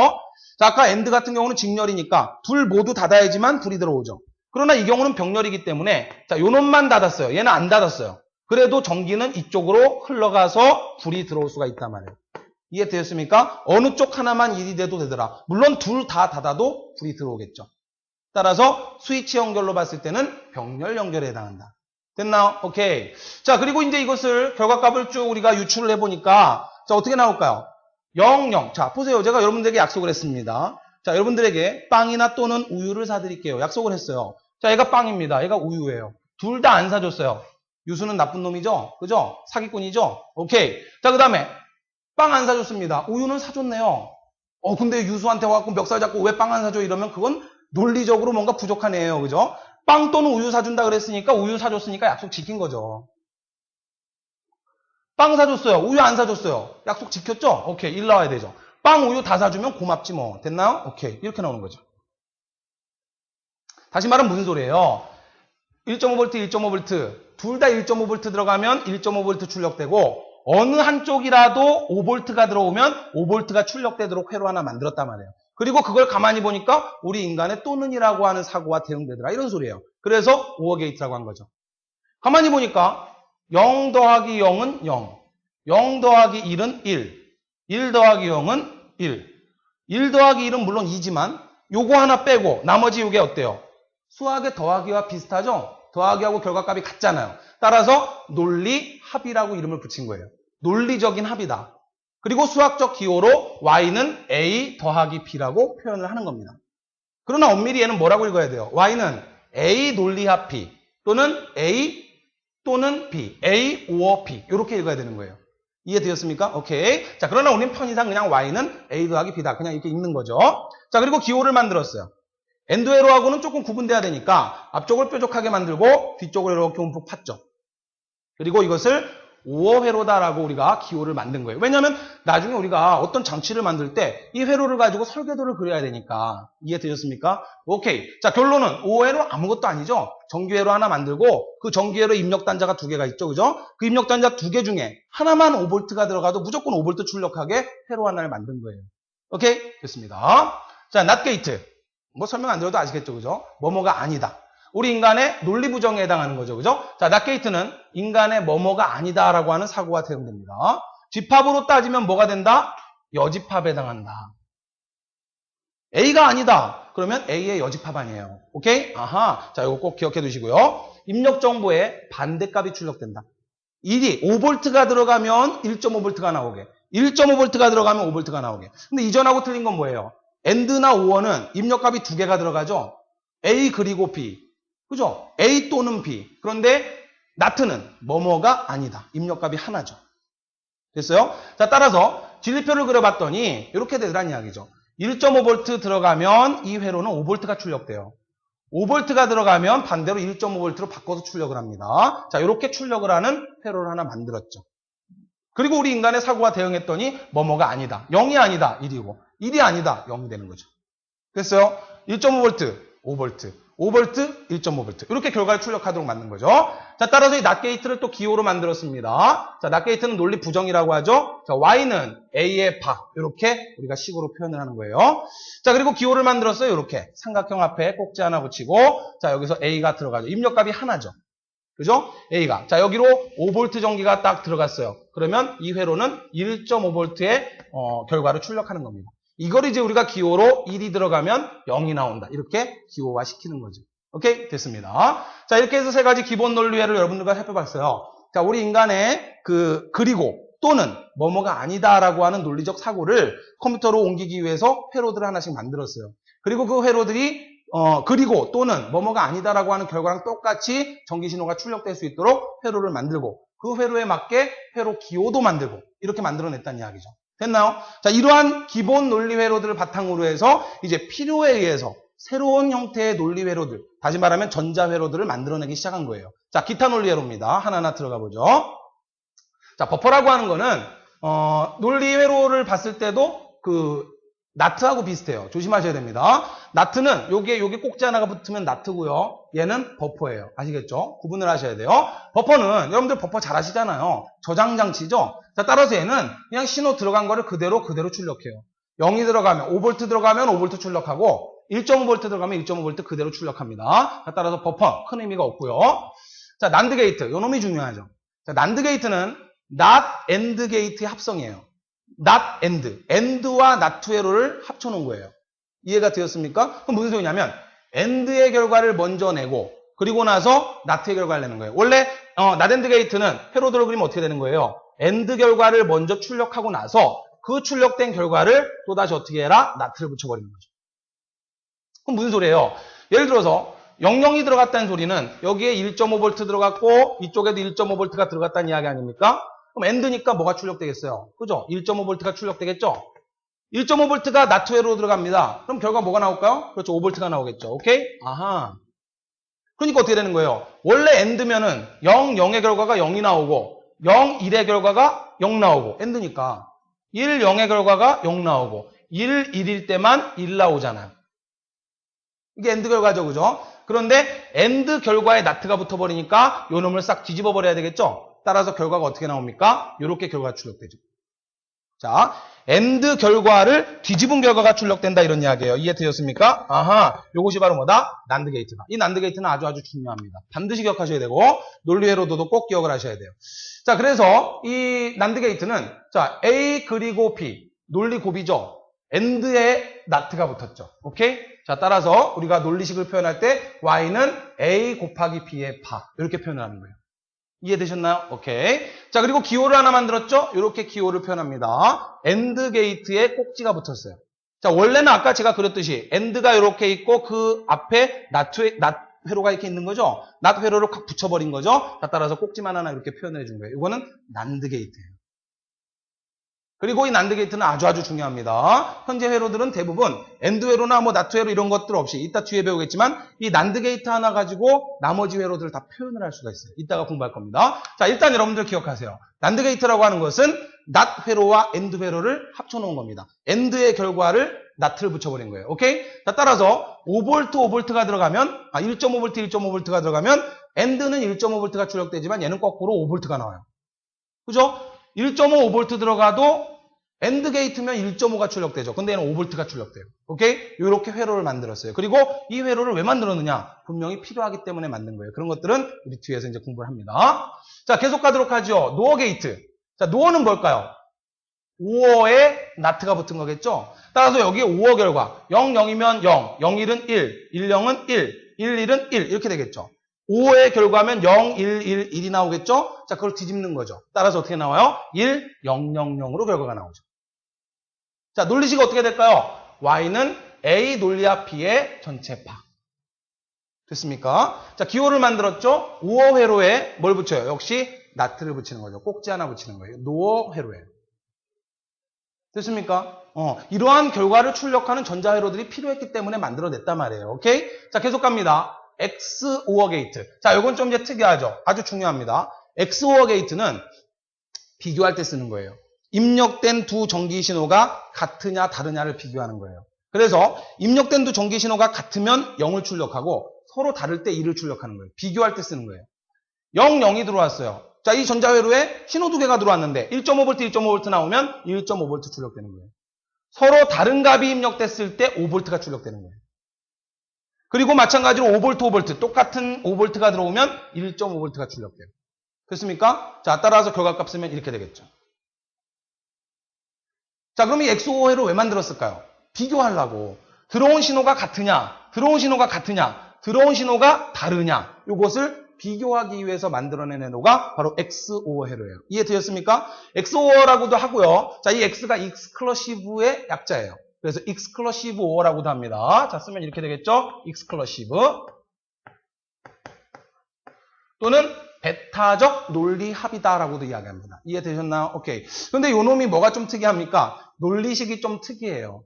자, 아까 AND 같은 경우는 직렬이니까 둘 모두 닫아야지만 불이 들어오죠. 그러나 이 경우는 병렬이기 때문에 자, 요 놈만 닫았어요. 얘는 안 닫았어요. 그래도 전기는 이쪽으로 흘러가서 불이 들어올 수가 있단 말이에요. 이해되셨습니까? 어느 쪽 하나만 일이 돼도 되더라. 물론 둘 다 닫아도 불이 들어오겠죠. 따라서 스위치 연결로 봤을 때는 병렬 연결에 해당한다. 됐나요? 오케이. 자, 그리고 이제 이것을 결과값을 쭉 우리가 유출을 해보니까 자, 어떻게 나올까요? 0, 0. 자, 보세요. 제가 여러분들에게 약속을 했습니다. 자, 여러분들에게 빵이나 또는 우유를 사드릴게요. 약속을 했어요. 자, 얘가 빵입니다. 얘가 우유예요. 둘 다 안 사줬어요. 유수는 나쁜 놈이죠? 그죠? 사기꾼이죠? 오케이. 자, 그 다음에 빵 안 사줬습니다. 우유는 사줬네요. 근데 유수한테 와갖고 멱살 잡고 왜 빵 안 사줘? 이러면 그건 논리적으로 뭔가 부족한 애예요. 그죠? 빵 또는 우유 사준다 그랬으니까 우유 사줬으니까 약속 지킨 거죠. 빵 사줬어요. 우유 안 사줬어요. 약속 지켰죠? 오케이. 1 나와야 되죠. 빵, 우유 다 사주면 고맙지 뭐. 됐나요? 오케이. 이렇게 나오는 거죠. 다시 말하면 무슨 소리예요? 1.5V, 1.5V. 둘 다 1.5V 들어가면 1.5V 출력되고 어느 한쪽이라도 5V가 들어오면 5V가 출력되도록 회로 하나 만들었단 말이에요. 그리고 그걸 가만히 보니까 우리 인간의 또는이라고 하는 사고와 대응되더라. 이런 소리예요. 그래서 오어 게이트라고 한 거죠. 가만히 보니까 0 더하기 0은 0. 0 더하기 1은 1. 1 더하기 0은 1. 1 더하기 1은 물론 2지만 요거 하나 빼고 나머지 요게 어때요? 수학의 더하기와 비슷하죠? 더하기하고 결과값이 같잖아요. 따라서 논리 합이라고 이름을 붙인 거예요. 논리적인 합이다. 그리고 수학적 기호로 y는 a 더하기 b라고 표현을 하는 겁니다. 그러나 엄밀히 얘는 뭐라고 읽어야 돼요? y는 a 논리합 b 또는 a 또는 b, a or b 이렇게 읽어야 되는 거예요. 이해되셨습니까? 오케이. 자, 그러나 우리는 편의상 그냥 y는 a 더하기 b다. 그냥 이렇게 읽는 거죠. 자, 그리고 기호를 만들었어요. 엔드 회로하고는 조금 구분돼야 되니까 앞쪽을 뾰족하게 만들고 뒤쪽을 이렇게 움푹 팠죠. 그리고 이것을 오어 회로다라고 우리가 기호를 만든 거예요. 왜냐하면 나중에 우리가 어떤 장치를 만들 때 이 회로를 가지고 설계도를 그려야 되니까. 이해되셨습니까? 오케이. 자, 결론은 오어 회로 아무것도 아니죠. 전기 회로 하나 만들고 그 전기 회로 입력 단자가 2개가 있죠. 그죠? 그 입력 단자 2개 중에 하나만 5V가 들어가도 무조건 5V 출력하게 회로 하나를 만든 거예요. 오케이? 됐습니다. 자, 낫 게이트. 뭐 설명 안 드려도 아시겠죠. 그죠? 뭐뭐가 아니다. 우리 인간의 논리 부정에 해당하는 거죠. 그죠? 자, 낫 게이트는 인간의 뭐뭐가 아니다라고 하는 사고가 대응됩니다. 집합으로 따지면 뭐가 된다? 여집합에 해당한다. A가 아니다. 그러면 A의 여집합 아니에요. 오케이? 아하. 자, 이거 꼭 기억해 두시고요. 입력 정보에 반대값이 출력된다. 1이 5V가 들어가면 1.5V가 나오게. 1.5V가 들어가면 5V가 나오게. 근데 이전하고 틀린 건 뭐예요? AND나 OR는 입력값이 2개가 들어가죠. A 그리고 B. 그죠? A 또는 B. 그런데 NOT는 뭐뭐가 아니다. 입력값이 하나죠. 됐어요? 자, 따라서 진리표를 그려봤더니 이렇게 되더란 이야기죠. 1.5V 들어가면 이 회로는 5V가 출력돼요. 5V가 들어가면 반대로 1.5V로 바꿔서 출력을 합니다. 자, 이렇게 출력을 하는 회로를 하나 만들었죠. 그리고 우리 인간의 사고와 대응했더니 뭐뭐가 아니다. 0이 아니다. 1이고 1이 아니다. 0이 되는 거죠. 됐어요? 1.5V, 5V, 5V, 1.5V 이렇게 결과를 출력하도록 만든 거죠. 자, 따라서 이 낫 게이트를 또 기호로 만들었습니다. 자, 낫 게이트는 논리 부정이라고 하죠. 자, y는 a의 바 이렇게 우리가 식으로 표현을 하는 거예요. 자, 그리고 기호를 만들었어요. 이렇게 삼각형 앞에 꼭지 하나 붙이고 자, 여기서 a가 들어가죠. 입력값이 하나죠. 그죠? A가. 자, 여기로 5V 전기가 딱 들어갔어요. 그러면 이 회로는 1.5V의 결과를 출력하는 겁니다. 이걸 이제 우리가 기호로 1이 들어가면 0이 나온다. 이렇게 기호화 시키는 거죠. 오케이? 됐습니다. 자, 이렇게 해서 3가지 기본 논리회를 여러분들과 살펴봤어요. 자, 우리 인간의 그리고 또는 뭐뭐가 아니다라고 하는 논리적 사고를 컴퓨터로 옮기기 위해서 회로들을 하나씩 만들었어요. 그리고 그 회로들이 그리고 또는 뭐뭐가 아니다라고 하는 결과랑 똑같이 전기신호가 출력될 수 있도록 회로를 만들고 그 회로에 맞게 회로 기호도 만들고 이렇게 만들어냈다는 이야기죠. 됐나요? 자, 이러한 기본 논리 회로들을 바탕으로 해서 이제 필요에 의해서 새로운 형태의 논리 회로들, 다시 말하면 전자 회로들을 만들어내기 시작한 거예요. 자, 기타 논리 회로입니다. 하나하나 들어가 보죠. 자, 버퍼라고 하는 거는 논리 회로를 봤을 때도 나트하고 비슷해요. 조심하셔야 됩니다. 나트는 요게 꼭지 하나가 붙으면 나트고요. 얘는 버퍼예요. 아시겠죠? 구분을 하셔야 돼요. 버퍼는 여러분들 버퍼 잘 아시잖아요. 저장 장치죠? 자, 따라서 얘는 그냥 신호 들어간 거를 그대로 출력해요. 0이 들어가면 5V 들어가면 5V 출력하고 1.5V 들어가면 1.5V 그대로 출력합니다. 자, 따라서 버퍼 큰 의미가 없고요. 자, 난드 게이트. 요 놈이 중요하죠. 자, 난드 게이트는 not and 게이트의 합성이에요. not and. and와 not to 회로를 합쳐놓은 거예요. 이해가 되었습니까? 그럼 무슨 소리냐면 and의 결과를 먼저 내고 그리고 나서 not의 결과를 내는 거예요. 원래 not and gate는 회로들을 그리면 어떻게 되는 거예요? and 결과를 먼저 출력하고 나서 그 출력된 결과를 또다시 어떻게 해라? not를 붙여버리는 거죠. 그럼 무슨 소리예요? 예를 들어서 00이 들어갔다는 소리는 여기에 1.5V 들어갔고 이쪽에도 1.5V가 들어갔다는 이야기 아닙니까? 그럼 AND니까 뭐가 출력되겠어요? 그죠? 1.5V가 출력되겠죠? 1.5V가 not 회로 들어갑니다. 그럼 결과 뭐가 나올까요? 그렇죠. 5V가 나오겠죠. 오케이? 아하. 그러니까 어떻게 되는 거예요? 원래 AND면은 0, 0의 결과가 0이 나오고 0, 1의 결과가 0 나오고 AND니까 1, 0의 결과가 0 나오고 1, 1일 때만 1 나오잖아요. 이게 AND 결과죠. 그죠? 그런데 AND 결과에 not가 붙어버리니까 요 놈을 싹 뒤집어 버려야 되겠죠? 따라서 결과가 어떻게 나옵니까? 이렇게 결과가 출력되죠. 자, AND 결과를 뒤집은 결과가 출력된다 이런 이야기예요. 이해되셨습니까? 아하, 요것이 바로 뭐다? 난드 게이트다. 이 난드 게이트는 아주 중요합니다. 반드시 기억하셔야 되고 논리회로도도 꼭 기억을 하셔야 돼요. 자, 그래서 이 난드 게이트는 자 A 그리고 B 논리 곱이죠. AND에 not가 붙었죠. 오케이? 자, 따라서 우리가 논리식을 표현할 때 y는 A 곱하기 B의 바 이렇게 표현을 하는 거예요. 이해되셨나요? 오케이. 자, 그리고 기호를 하나 만들었죠? 이렇게 기호를 표현합니다. AND 게이트에 꼭지가 붙었어요. 자, 원래는 아까 제가 그렸듯이 AND가 이렇게 있고 그 앞에 not 회로가 이렇게 있는 거죠? not 회로를 확 붙여버린 거죠? 자, 따라서 꼭지만 하나 이렇게 표현해 준 거예요. 이거는 난드 게이트예요. 그리고 이 난드 게이트는 아주 중요합니다. 현재 회로들은 대부분 AND 회로나 not 회로 이런 것들 없이 이따 뒤에 배우겠지만 이 난드 게이트 하나 가지고 나머지 회로들을 다 표현을 할 수가 있어요. 이따가 공부할 겁니다. 자, 일단 여러분들 기억하세요. 난드 게이트라고 하는 것은 not 회로와 AND 회로를 합쳐놓은 겁니다. AND의 결과를 not를 붙여버린 거예요. 오케이? 자, 따라서 5V, 5V가 들어가면 1.5V, 1.5V가 들어가면 AND는 1.5V가 출력되지만 얘는 거꾸로 5V가 나와요. 그죠? 1.5V 들어가도 AND 게이트면 1.5가 출력되죠. 근데 얘는 5V가 출력돼요. 오케이? 이렇게 회로를 만들었어요. 그리고 이 회로를 왜 만들었느냐? 분명히 필요하기 때문에 만든 거예요. 그런 것들은 우리 뒤에서 이제 공부를 합니다. 자, 계속 가도록 하죠. 노어 게이트. 자, 노어는 뭘까요? 5어에 not가 붙은 거겠죠? 따라서 여기에 5어 결과 0, 0이면 0, 0, 1은 1, 1, 0은 1, 1, 1은 1 이렇게 되겠죠. 5의 결과면 0, 1, 1, 1이 나오겠죠? 자, 그걸 뒤집는 거죠. 따라서 어떻게 나와요? 1, 0, 0, 0으로 결과가 나오죠. 자, 논리식이 어떻게 될까요? y는 a 논리합 b의 전체파. 됐습니까? 자, 기호를 만들었죠? 5어 회로에 뭘 붙여요? 역시 not를 붙이는 거죠. 꼭지 하나 붙이는 거예요. 노어 회로에. 됐습니까? 이러한 결과를 출력하는 전자회로들이 필요했기 때문에 만들어냈단 말이에요. 오케이? 자, 계속 갑니다. XOR 게이트. 자, 이건 좀 이제 특이하죠? 아주 중요합니다. XOR 게이트는 비교할 때 쓰는 거예요. 입력된 두 전기 신호가 같으냐 다르냐를 비교하는 거예요. 그래서 입력된 두 전기 신호가 같으면 0을 출력하고 서로 다를 때 1을 출력하는 거예요. 비교할 때 쓰는 거예요. 0, 0이 들어왔어요. 자, 이 전자회로에 신호 두 개가 들어왔는데 1.5V, 1.5V 나오면 1.5V 출력되는 거예요. 서로 다른 값이 입력됐을 때 5V가 출력되는 거예요. 그리고 마찬가지로 5V, 5V 똑같은 5V가 들어오면 1.5V가 출력돼요. 됐습니까? 자, 따라서 결과값 쓰면 이렇게 되겠죠. 자, 그럼 이 XOR 회로 왜 만들었을까요? 비교하려고. 들어온 신호가 같으냐, 들어온 신호가 같으냐, 들어온 신호가 다르냐, 이것을 비교하기 위해서 만들어낸 회로가 바로 XOR 회로예요. 이해되셨습니까? XOR라고도 하고요. 자, 이 X가 exclusive의 약자예요. 그래서 exclusive OR라고도 합니다. 자, 쓰면 이렇게 되겠죠? exclusive 또는 베타적 논리 합이다라고도 이야기합니다. 이해되셨나요? 오케이. 근데 요 놈이 뭐가 좀 특이합니까? 논리식이 좀 특이해요.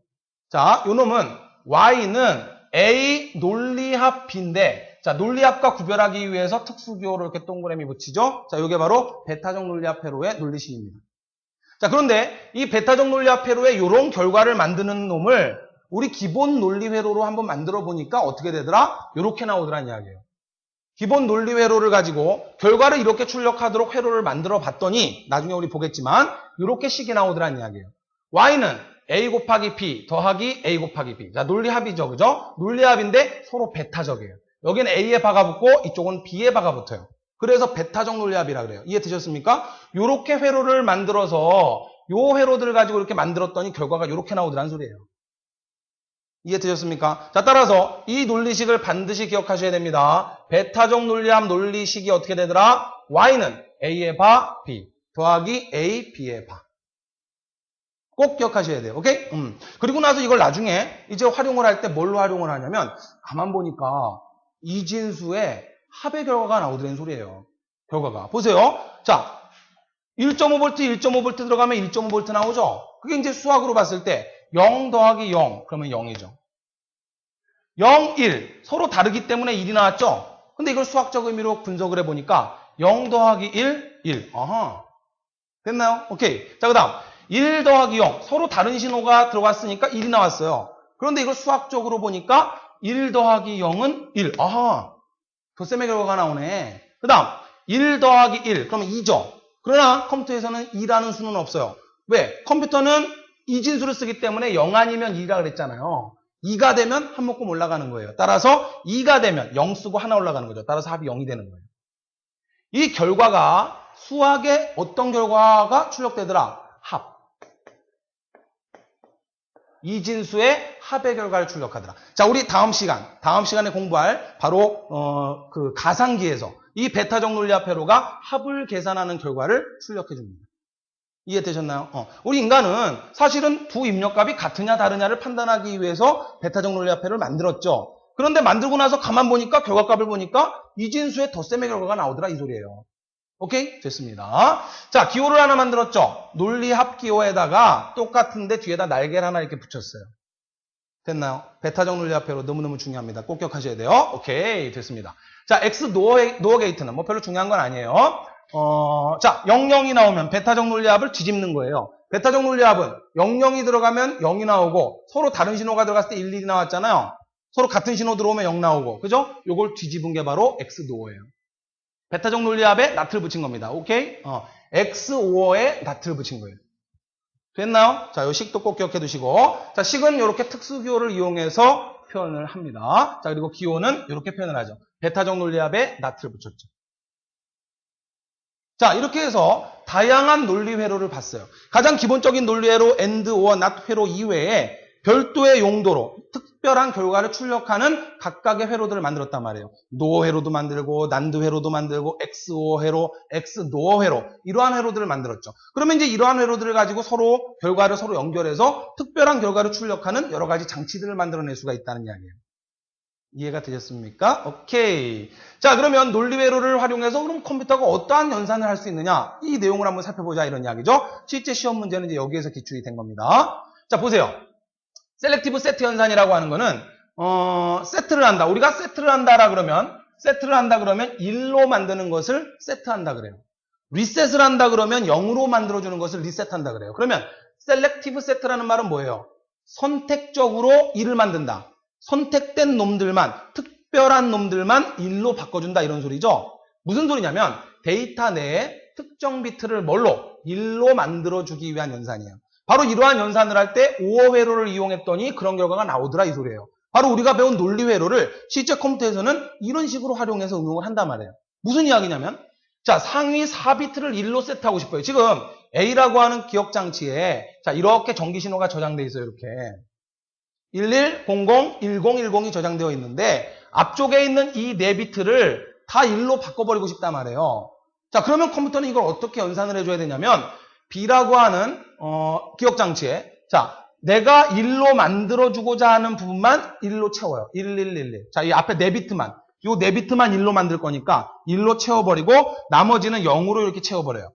자, 요 놈은 Y는 A 논리합 B인데, 자, 논리합과 구별하기 위해서 특수기호를 이렇게 동그라미 붙이죠? 자, 요게 바로 베타적 논리합 회로의 논리식입니다. 자, 그런데 이 베타적 논리합 회로에 이런 결과를 만드는 놈을 우리 기본 논리 회로로 한번 만들어 보니까 어떻게 되더라? 이렇게 나오더란 이야기예요. 기본 논리 회로를 가지고 결과를 이렇게 출력하도록 회로를 만들어 봤더니 나중에 우리 보겠지만 이렇게 식이 나오더란 이야기예요. y는 a 곱하기 b 더하기 a 곱하기 b. 자, 논리합이죠. 그죠? 논리합인데 서로 베타적이에요. 여기는 a에 박아붙고 이쪽은 b에 박아붙어요. 그래서 베타적 논리합이라 그래요. 이해 되셨습니까? 이렇게 회로를 만들어서 요 회로들을 가지고 이렇게 만들었더니 결과가 이렇게 나오더란 소리예요. 이해 되셨습니까? 자, 따라서 이 논리식을 반드시 기억하셔야 됩니다. 베타적 논리합 논리식이 어떻게 되더라? y는 a의 바 b 더하기 a b의 바. 꼭 기억하셔야 돼요. 오케이? 그리고 나서 이걸 나중에 이제 활용을 할 때 뭘로 활용을 하냐면 가만 보니까 이진수의 합의 결과가 나오더라는 소리예요. 결과가. 보세요. 자, 1.5V, 1.5V 들어가면 1.5V 나오죠? 그게 이제 수학으로 봤을 때 0 더하기 0, 그러면 0이죠. 0, 1. 서로 다르기 때문에 1이 나왔죠? 근데 이걸 수학적 의미로 분석을 해보니까 0 더하기 1, 1. 아하. 됐나요? 오케이. 자, 그 다음. 1 더하기 0. 서로 다른 신호가 들어갔으니까 1이 나왔어요. 그런데 이걸 수학적으로 보니까 1 더하기 0은 1. 아하. 덧셈의 결과가 나오네. 그 다음. 1 더하기 1. 그러면 2죠. 그러나 컴퓨터에서는 2라는 수는 없어요. 왜? 컴퓨터는 이진수를 쓰기 때문에 0 아니면 2라 그랬잖아요. 2가 되면 한 묶음 올라가는 거예요. 따라서 2가 되면 0 쓰고 하나 올라가는 거죠. 따라서 합이 0이 되는 거예요. 이 결과가 수학에 어떤 결과가 출력되더라? 합. 이진수의 합의 결과를 출력하더라. 자, 우리 다음 시간에 공부할 바로 그 가상기에서 이 베타적 논리합 회로가 합을 계산하는 결과를 출력해 줍니다. 이해되셨나요? 우리 인간은 사실은 두 입력값이 같으냐 다르냐를 판단하기 위해서 베타적 논리합 회로를 만들었죠. 그런데 만들고 나서 가만 보니까 결과값을 보니까 이진수의 덧셈의 결과가 나오더라 이 소리예요. 오케이? 됐습니다. 자, 기호를 하나 만들었죠. 논리합 기호에다가 똑같은데 뒤에다 날개를 하나 이렇게 붙였어요. 됐나요? 베타적 논리합 회로 너무너무 중요합니다. 꼭 기억하셔야 돼요. 오케이, 됐습니다. 자, x 노어 게이트는 뭐 별로 중요한 건 아니에요. 자, 00이 나오면 베타적 논리합을 뒤집는 거예요. 베타적 논리합은 00이 들어가면 0이 나오고 서로 다른 신호가 들어갔을 때 1, 1이 나왔잖아요. 서로 같은 신호 들어오면 0 나오고. 그죠? 요걸 뒤집은 게 바로 x 노어예요. 베타적 논리합에 낫을 붙인 겁니다. 오케이? x5에 낫을 붙인 거예요. 됐나요? 자, 요 식도 꼭 기억해 두시고. 자, 식은 이렇게 특수 기호를 이용해서 표현을 합니다. 자, 그리고 기호는 이렇게 표현을 하죠. 베타적 논리합에 낫을 붙였죠. 자, 이렇게 해서 다양한 논리 회로를 봤어요. 가장 기본적인 논리 회로 and, or, not 회로 이외에 별도의 용도로 특별한 결과를 출력하는 각각의 회로들을 만들었단 말이에요. 노어 회로도 만들고 난드 회로도 만들고 XOR 회로, XNOR 회로 이러한 회로들을 만들었죠. 그러면 이제 이러한 회로들을 가지고 서로 결과를 서로 연결해서 특별한 결과를 출력하는 여러 가지 장치들을 만들어낼 수가 있다는 이야기예요. 이해가 되셨습니까? 오케이. 자, 그러면 논리 회로를 활용해서 그럼 컴퓨터가 어떠한 연산을 할 수 있느냐? 이 내용을 한번 살펴보자 이런 이야기죠. 실제 시험 문제는 이제 여기에서 기출이 된 겁니다. 자, 보세요. 셀렉티브 세트 연산이라고 하는 거는 세트를 한다. 우리가 세트를 한다 그러면 1로 만드는 것을 세트한다 그래요. 리셋을 한다 그러면 0으로 만들어주는 것을 리셋한다 그래요. 그러면 셀렉티브 세트라는 말은 뭐예요? 선택적으로 1을 만든다. 선택된 놈들만, 특별한 놈들만 1로 바꿔준다 이런 소리죠. 무슨 소리냐면 데이터 내에 특정 비트를 뭘로? 1로 만들어주기 위한 연산이에요. 바로 이러한 연산을 할 때 오어 회로를 이용했더니 그런 결과가 나오더라 이 소리예요. 바로 우리가 배운 논리 회로를 실제 컴퓨터에서는 이런 식으로 활용해서 응용을 한단 말이에요. 무슨 이야기냐면 자, 상위 4비트를 1로 세트하고 싶어요. 지금 A라고 하는 기억 장치에 자, 이렇게 전기 신호가 저장되어 있어요. 이렇게 11, 00, 10, 10이 저장되어 있는데 앞쪽에 있는 이 4비트를 다 1로 바꿔버리고 싶단 말이에요. 자, 그러면 컴퓨터는 이걸 어떻게 연산을 해줘야 되냐면 B라고 하는 기억 장치에 자, 내가 1로 만들어주고자 하는 부분만 1로 채워요. 1111. 자, 이 앞에 4비트만 이 4비트만 1로 만들 거니까 1로 채워버리고 나머지는 0으로 이렇게 채워버려요.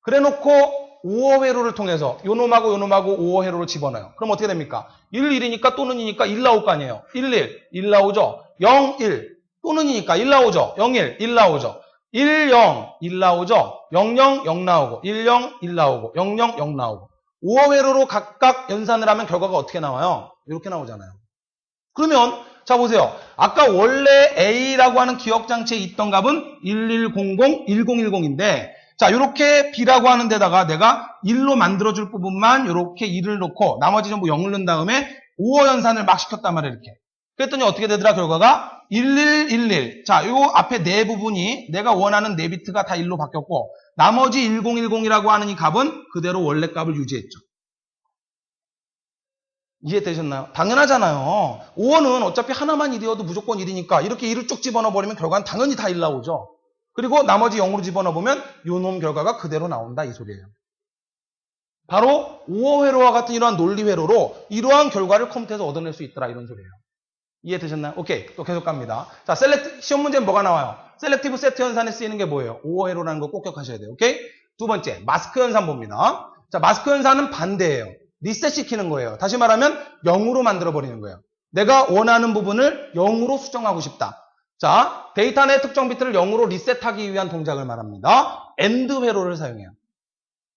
그래놓고 5어 회로를 통해서 요놈하고 요놈하고 5어 회로를 집어넣어요. 그럼 어떻게 됩니까? 1, 1이니까 또는 2니까 1 나올 거 아니에요. 1, 1 나오죠. 0, 1 또는 2니까 1 나오죠. 0, 1 나오죠. 1, 0, 1 나오죠? 0, 0, 0 나오고 1, 0, 1 나오고 0, 0, 0 나오고 5호 회로로 각각 연산을 하면 결과가 어떻게 나와요? 이렇게 나오잖아요. 그러면 자 보세요. 아까 원래 A라고 하는 기억장치에 있던 값은 1100, 1010인데 자 이렇게 B라고 하는 데다가 내가 1로 만들어줄 부분만 이렇게 1을 놓고 나머지 전부 0을 넣은 다음에 5호 연산을 막 시켰단 말이에요. 이렇게. 그랬더니 어떻게 되더라 결과가 1111. 자, 요 앞에 네 부분이 내가 원하는 네 비트가 다 1로 바뀌었고 나머지 1010이라고 하는 이 값은 그대로 원래 값을 유지했죠. 이해되셨나요? 당연하잖아요. 5호는 어차피 하나만 1이어도 무조건 1이니까 이렇게 1을 쭉 집어넣어버리면 결과는 당연히 다 1 나오죠. 그리고 나머지 0으로 집어넣어보면 요놈 결과가 그대로 나온다 이 소리예요. 바로 5호 회로와 같은 이러한 논리 회로로 이러한 결과를 컴퓨터에서 얻어낼 수 있더라 이런 소리예요. 이해되셨나요? 오케이. 또 계속 갑니다. 자, 시험 문제는 뭐가 나와요? 셀렉티브 세트 현산에 쓰이는 게 뭐예요? 5호 회로라는 거 꼭 기억하셔야 돼요. 오케이? 두 번째, 마스크 현산 봅니다. 자, 마스크 현산은 반대예요. 리셋 시키는 거예요. 다시 말하면 0으로 만들어버리는 거예요. 내가 원하는 부분을 0으로 수정하고 싶다. 자, 데이터 내 특정 비트를 0으로 리셋하기 위한 동작을 말합니다. AND 회로를 사용해요.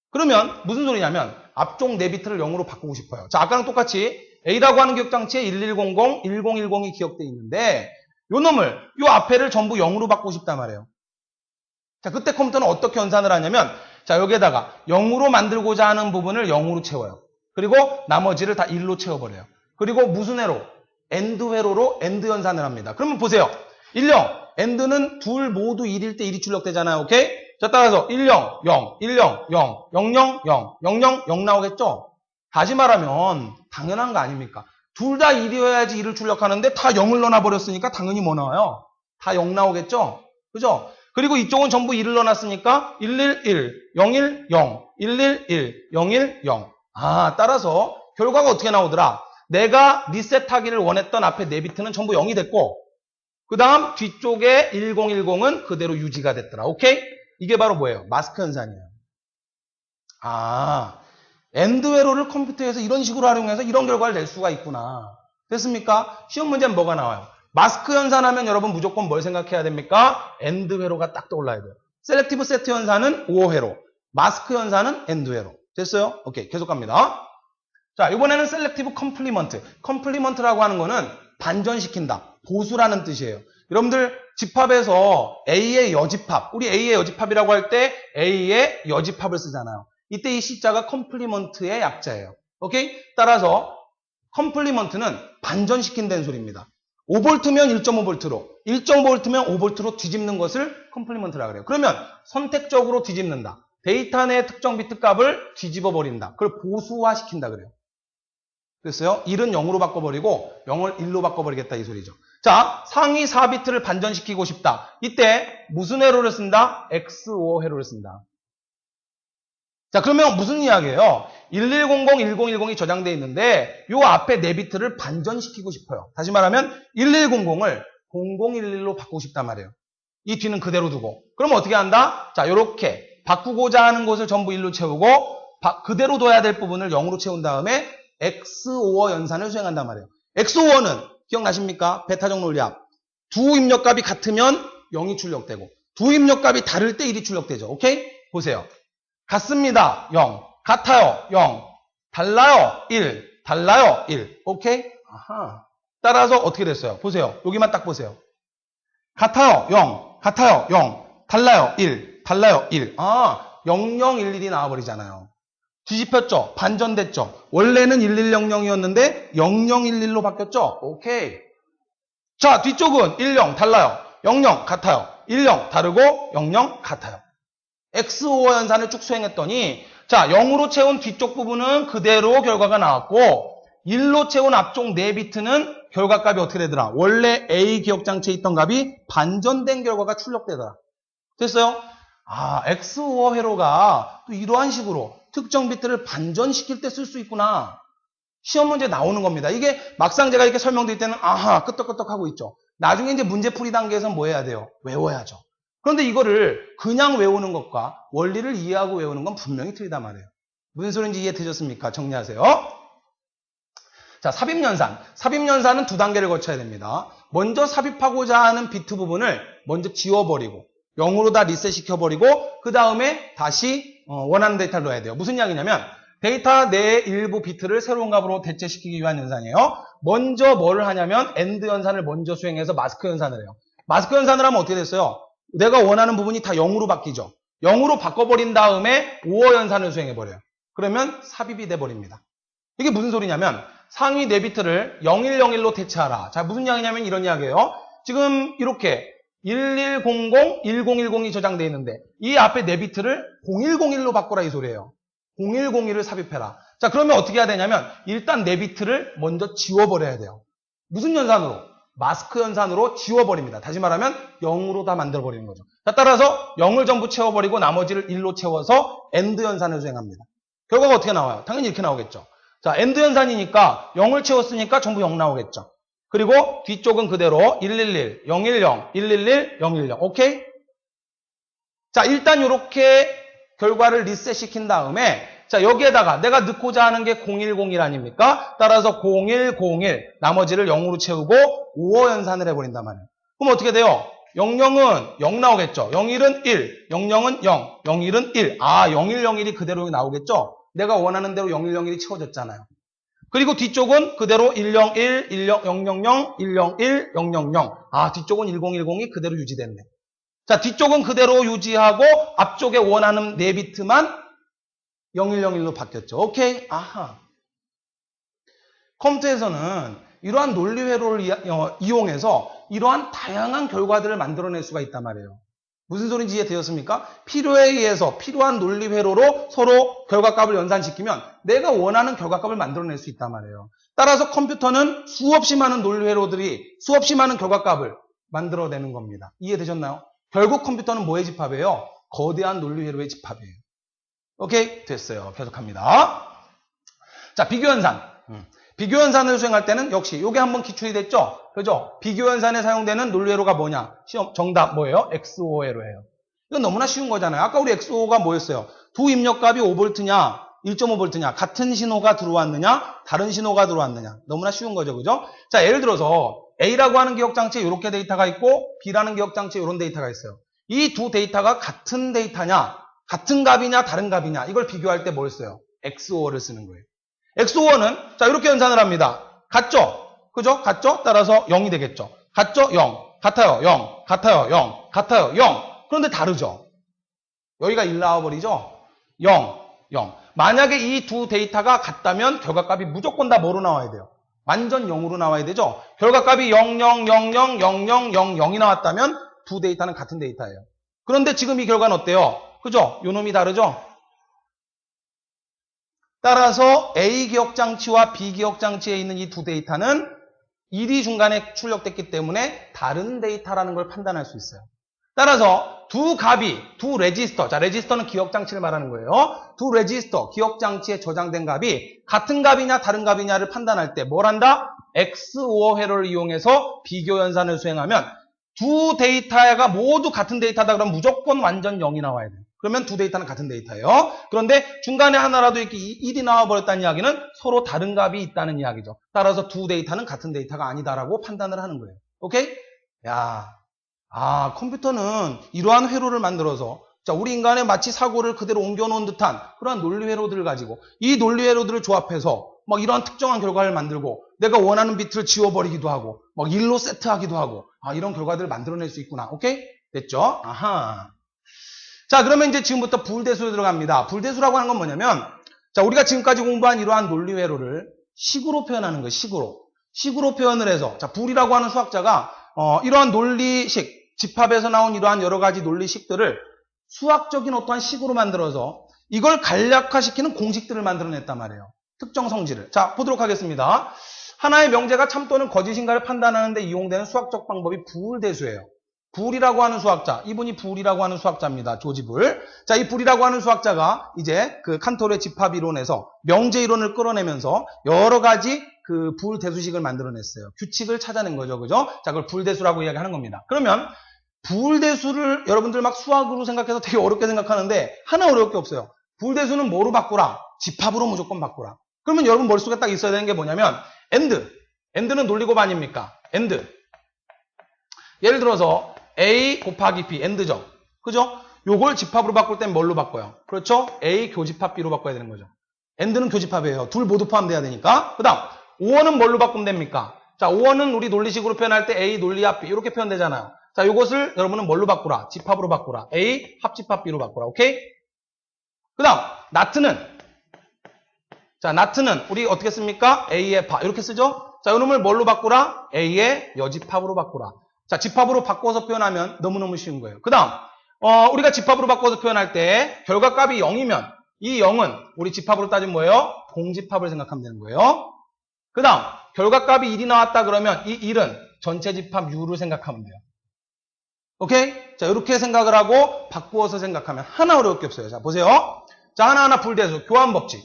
그러면 무슨 소리냐면 앞쪽 4비트를 0으로 바꾸고 싶어요. 자, 아까랑 똑같이 A라고 하는 기억장치에 1100, 1010이 기억되어 있는데 요 놈을 요 앞에를 전부 0으로 바꾸고 싶단 말이에요. 자, 그때 컴퓨터는 어떻게 연산을 하냐면 자, 여기에다가 0으로 만들고자 하는 부분을 0으로 채워요. 그리고 나머지를 다 1로 채워버려요. 그리고 무슨 회로? AND 회로로 AND 연산을 합니다. 그러면 보세요. 10, AND는 둘 모두 1일 때 1이 출력되잖아요. 오케이? 자, 따라서 10, 0, 10, 0, 00, 0, 00, 0 나오겠죠? 다시 말하면 당연한 거 아닙니까? 둘 다 1이어야지 1을 출력하는데 다 0을 넣어버렸으니까 당연히 뭐 나와요? 다 0 나오겠죠? 그죠? 그리고 이쪽은 전부 1을 넣어놨으니까 111, 010, 111, 010. 아, 따라서 결과가 어떻게 나오더라? 내가 리셋하기를 원했던 앞에 4비트는 전부 0이 됐고 그 다음 뒤쪽에 1010은 그대로 유지가 됐더라. 오케이? 이게 바로 뭐예요? 마스크 현산이에요. 아, AND 회로를 컴퓨터에서 이런 식으로 활용해서 이런 결과를 낼 수가 있구나. 됐습니까? 시험 문제는 뭐가 나와요? 마스크 현산하면 여러분 무조건 뭘 생각해야 됩니까? AND 회로가 딱 떠올라야 돼요. 셀렉티브 세트 현산은 5호 회로, 마스크 현산은 AND 회로. 됐어요? 오케이, 계속 갑니다. 자, 이번에는 셀렉티브 컴플리먼트. 컴플리먼트라고 하는 거는 반전시킨다, 보수라는 뜻이에요. 여러분들 집합에서 A의 여집합, 우리 A의 여집합이라고 할 때 A의 여집합을 쓰잖아요. 이때 이 C자가 컴플리먼트의 약자예요. 오케이? 따라서 컴플리먼트는 반전시킨다는 소리입니다. 5V면 1.5V로, 1.5V면 5V로 뒤집는 것을 컴플리먼트라 그래요. 그러면 선택적으로 뒤집는다. 데이터 내 특정 비트 값을 뒤집어 버린다. 그걸 보수화시킨다 그래요. 됐어요? 1은 0으로 바꿔버리고 0을 1로 바꿔버리겠다 이 소리죠. 자, 상위 4비트를 반전시키고 싶다. 이때 무슨 회로를 쓴다? XOR 회로를 쓴다. 자, 그러면 무슨 이야기예요? 1100, 1010이 저장되어 있는데 요 앞에 4비트를 반전시키고 싶어요. 다시 말하면 1100을 0011로 바꾸고 싶단 말이에요. 이 뒤는 그대로 두고. 그럼 어떻게 한다? 자, 요렇게 바꾸고자 하는 곳을 전부 1로 채우고 그대로 둬야 될 부분을 0으로 채운 다음에 XOR 연산을 수행한단 말이에요. XOR는 기억나십니까? 베타적 논리학. 두 입력값이 같으면 0이 출력되고 두 입력값이 다를 때 1이 출력되죠. 오케이? 보세요. 같습니다. 0. 같아요. 0. 달라요. 1. 달라요. 1. 오케이? 아하. 따라서 어떻게 됐어요? 보세요. 여기만 딱 보세요. 같아요. 0. 같아요. 0. 달라요. 1. 달라요. 1. 아, 0011이 나와버리잖아요. 뒤집혔죠? 반전됐죠? 원래는 1100이었는데 0011로 바뀌었죠? 오케이. 자, 뒤쪽은 10 달라요. 00 같아요. 10 다르고 00 같아요. XOR 연산을 쭉 수행했더니 자, 0으로 채운 뒤쪽 부분은 그대로 결과가 나왔고 1로 채운 앞쪽 4비트는 결과값이 어떻게 되더라? 원래 A 기억장치에 있던 값이 반전된 결과가 출력되더라. 됐어요? 아, XOR 회로가 또 이러한 식으로 특정 비트를 반전시킬 때 쓸 수 있구나. 시험 문제 나오는 겁니다. 이게 막상 제가 이렇게 설명드릴 때는 아하, 끄떡끄떡 하고 있죠. 나중에 이제 문제풀이 단계에서는 뭐 해야 돼요? 외워야죠. 그런데 이거를 그냥 외우는 것과 원리를 이해하고 외우는 건 분명히 틀리단 말이에요. 무슨 소리인지 이해되셨습니까? 정리하세요. 자, 삽입연산. 삽입연산은 두 단계를 거쳐야 됩니다. 먼저 삽입하고자 하는 비트 부분을 먼저 지워버리고 0으로 다 리셋 시켜버리고 그 다음에 다시 원하는 데이터를 넣어야 돼요. 무슨 이야기냐면 데이터 내 일부 비트를 새로운 값으로 대체시키기 위한 연산이에요. 먼저 뭐를 하냐면 AND 연산을 먼저 수행해서 마스크 연산을 해요. 마스크 연산을 하면 어떻게 됐어요? 내가 원하는 부분이 다 0으로 바뀌죠. 0으로 바꿔버린 다음에 OR 연산을 수행해버려요. 그러면 삽입이 돼버립니다. 이게 무슨 소리냐면 상위 4비트를 0101로 대체하라. 자, 무슨 이야기냐면 이런 이야기예요. 지금 이렇게 1100, 1010이 저장되어 있는데 이 앞에 4비트를 0101로 바꾸라 이 소리예요. 0101을 삽입해라. 자, 그러면 어떻게 해야 되냐면 일단 4비트를 먼저 지워버려야 돼요. 무슨 연산으로? 마스크 연산으로 지워버립니다. 다시 말하면 0으로 다 만들어버리는 거죠. 자, 따라서 0을 전부 채워버리고 나머지를 1로 채워서 AND 연산을 수행합니다. 결과가 어떻게 나와요? 당연히 이렇게 나오겠죠. 자, AND 연산이니까 0을 채웠으니까 전부 0 나오겠죠. 그리고 뒤쪽은 그대로 111, 010, 111, 010. 오케이? 자, 일단 이렇게 결과를 리셋 시킨 다음에 자, 여기에다가 내가 넣고자 하는 게 0101 아닙니까? 따라서 0101 나머지를 0으로 채우고 OR 연산을 해버린단 말이에요. 그럼 어떻게 돼요? 00은 0 나오겠죠. 01은 1, 00은 0, 01은 1. 아, 0101이 그대로 나오겠죠? 내가 원하는 대로 0101이 채워졌잖아요. 그리고 뒤쪽은 그대로 101, 000, 101, 000. 아, 뒤쪽은 1010이 그대로 유지됐네. 자, 뒤쪽은 그대로 유지하고 앞쪽에 원하는 4비트만 0101로 바뀌었죠. 오케이? 아하. 컴퓨터에서는 이러한 논리 회로를 이용해서 이러한 다양한 결과들을 만들어낼 수가 있단 말이에요. 무슨 소리인지 이해되었습니까? 필요에 의해서 필요한 논리 회로로 서로 결과값을 연산시키면 내가 원하는 결과값을 만들어낼 수 있단 말이에요. 따라서 컴퓨터는 수없이 많은 논리 회로들이 수없이 많은 결과값을 만들어내는 겁니다. 이해되셨나요? 결국 컴퓨터는 뭐의 집합이에요? 거대한 논리 회로의 집합이에요. 오케이? 됐어요. 계속합니다. 자, 비교연산. 비교연산을 수행할 때는 역시 이게 한번 기출이 됐죠? 그죠? 비교연산에 사용되는 논리회로가 뭐냐? 시험 정답 뭐예요? XO 회로예요. 이건 너무나 쉬운 거잖아요. 아까 우리 XO가 뭐였어요? 두 입력값이 5V냐, 1.5V냐, 같은 신호가 들어왔느냐, 다른 신호가 들어왔느냐. 너무나 쉬운 거죠. 그죠? 자, 예를 들어서 A라고 하는 기억장치에 이렇게 데이터가 있고 B라는 기억장치에 이런 데이터가 있어요. 이 두 데이터가 같은 데이터냐, 같은 값이냐, 다른 값이냐. 이걸 비교할 때 뭘 써요? XO를 쓰는 거예요. XO는 자 이렇게 연산을 합니다. 같죠? 그죠? 같죠? 따라서 0이 되겠죠. 같죠? 0. 같아요. 0. 같아요. 0. 같아요. 0. 그런데 다르죠? 여기가 1 나와버리죠? 0. 0. 만약에 이 두 데이터가 같다면 결과값이 무조건 다 뭐로 나와야 돼요? 완전 0으로 나와야 되죠? 결과값이 0, 0, 0, 0, 0, 0, 0, 0이 나왔다면 두 데이터는 같은 데이터예요. 그런데 지금 이 결과는 어때요? 그죠? 요 놈이 다르죠? 따라서 A 기억장치와 B 기억장치에 있는 이 두 데이터는 1이 중간에 출력됐기 때문에 다른 데이터라는 걸 판단할 수 있어요. 따라서 두 값이, 두 레지스터, 자 레지스터는 기억장치를 말하는 거예요. 두 레지스터, 기억장치에 저장된 값이 같은 값이냐 다른 값이냐를 판단할 때 뭘 한다? XOR 회로를 이용해서 비교 연산을 수행하면 두 데이터가 모두 같은 데이터다 그러면 무조건 완전 0이 나와야 돼요. 그러면 두 데이터는 같은 데이터예요. 그런데 중간에 하나라도 이렇게 1이 나와버렸다는 이야기는 서로 다른 값이 있다는 이야기죠. 따라서 두 데이터는 같은 데이터가 아니다라고 판단을 하는 거예요. 오케이? 야, 컴퓨터는 이러한 회로를 만들어서 자, 우리 인간의 마치 사고를 그대로 옮겨놓은 듯한 그러한 논리 회로들을 가지고 이 논리 회로들을 조합해서 막 이러한 특정한 결과를 만들고 내가 원하는 비트를 지워버리기도 하고 막 1로 세트하기도 하고 이런 결과들을 만들어낼 수 있구나. 오케이? 됐죠? 아하. 자, 그러면 이제 지금부터 불대수로 들어갑니다. 불대수라고 하는 건 뭐냐면 자, 우리가 지금까지 공부한 이러한 논리 회로를 식으로 표현하는 거예요. 식으로 표현을 해서 자, 불이라고 하는 수학자가 이러한 논리식, 집합에서 나온 이러한 여러 가지 논리식들을 수학적인 어떠한 식으로 만들어서 이걸 간략화시키는 공식들을 만들어냈단 말이에요. 특정 성질을. 자, 보도록 하겠습니다. 하나의 명제가 참 또는 거짓인가를 판단하는 데 이용되는 수학적 방법이 불대수예요. 불이라고 하는 수학자, 이분이 불이라고 하는 수학자입니다. 조지 불. 자, 이 불이라고 하는 수학자가 이제 그 칸토르의 집합 이론에서 명제 이론을 끌어내면서 여러 가지 그 불대수식을 만들어냈어요. 규칙을 찾아낸 거죠. 그죠? 자, 그걸 불대수라고 이야기하는 겁니다. 그러면 불대수를 여러분들 막 수학으로 생각해서 되게 어렵게 생각하는데 하나 어려울 게 없어요. 불대수는 뭐로 바꾸라? 집합으로 무조건 바꾸라. 그러면 여러분 머릿속에 딱 있어야 되는 게 뭐냐면 AND는 논리곱 아닙니까? AND. 예를 들어서 A 곱하기 B, AND죠. 그죠? 요걸 집합으로 바꿀 땐 뭘로 바꿔요? 그렇죠? A 교집합 B로 바꿔야 되는 거죠. AND는 교집합이에요. 둘 모두 포함돼야 되니까. 그 다음 5원은 뭘로 바꾸면 됩니까? 자, 5원은 우리 논리식으로 표현할 때 A 논리합 B 이렇게 표현되잖아요. 자, 요것을 여러분은 뭘로 바꾸라? 집합으로 바꾸라. A 합집합 B로 바꾸라. 오케이? 그 다음 나트는 자, 나트는 우리 어떻게 씁니까? A의 바 이렇게 쓰죠? 자, 이놈을 뭘로 바꾸라? A의 여집합으로 바꾸라. 자, 집합으로 바꿔서 표현하면 너무너무 쉬운 거예요. 그 다음 우리가 집합으로 바꿔서 표현할 때 결과값이 0이면 이 0은 우리 집합으로 따지면 뭐예요? 공집합을 생각하면 되는 거예요. 그 다음 결과값이 1이 나왔다 그러면 이 1은 전체 집합 U를 생각하면 돼요. 오케이? 자, 이렇게 생각을 하고 바꾸어서 생각하면 하나 어려울 게 없어요. 자, 보세요. 자, 하나하나 불대해서 교환법칙.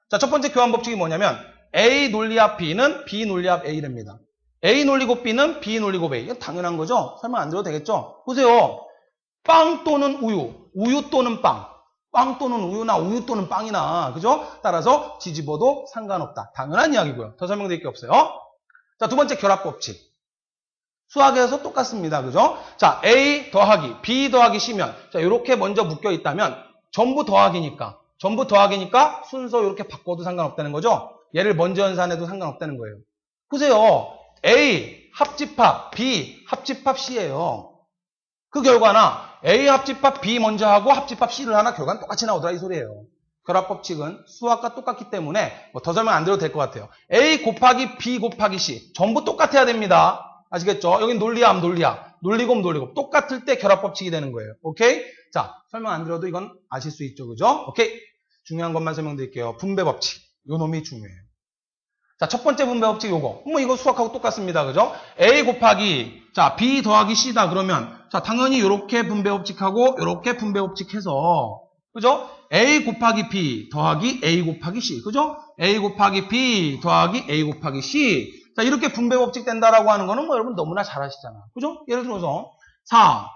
자, 첫 번째 교환법칙이 뭐냐면 A 논리합 B는 B 논리합 A랍니다. A 논리곱 B는 B 논리곱 A. 이건 당연한 거죠? 설명 안 드려도 되겠죠? 보세요. 빵 또는 우유, 우유 또는 빵. 빵 또는 우유나 우유 또는 빵이나, 그죠? 따라서 뒤집어도 상관없다. 당연한 이야기고요. 더 설명드릴 게 없어요. 자, 두 번째 결합법칙. 수학에서 똑같습니다. 그죠? 자, A 더하기 B 더하기 C면, 자, 이렇게 먼저 묶여 있다면 전부 더하기니까 순서 이렇게 바꿔도 상관없다는 거죠? 얘를 먼저 연산해도 상관없다는 거예요. 보세요. A 합집합, B 합집합 C예요. 그 결과나 A 합집합 B 먼저 하고 합집합 C를 하나 결과는 똑같이 나오더라 이 소리예요. 결합법칙은 수학과 똑같기 때문에 뭐 더 설명 안 드려도 될 것 같아요. A 곱하기 B 곱하기 C 전부 똑같아야 됩니다. 아시겠죠? 여긴 논리합, 논리곱 똑같을 때 결합법칙이 되는 거예요. 오케이? 자, 설명 안 드려도 이건 아실 수 있죠, 그죠? 오케이? 중요한 것만 설명드릴게요. 분배법칙, 요 놈이 중요해요. 자, 첫 번째 분배법칙 요거. 뭐 이거 수학하고 똑같습니다. 그죠? A 곱하기 자, B 더하기 C다 그러면 자, 당연히 이렇게 분배법칙하고 이렇게 분배법칙해서 그죠? A 곱하기 B 더하기 A 곱하기 C. 그죠? A 곱하기 B 더하기 A 곱하기 C. 자, 이렇게 분배법칙 된다라고 하는 거는 뭐 여러분 너무나 잘 아시잖아요. 그죠? 예를 들어서 4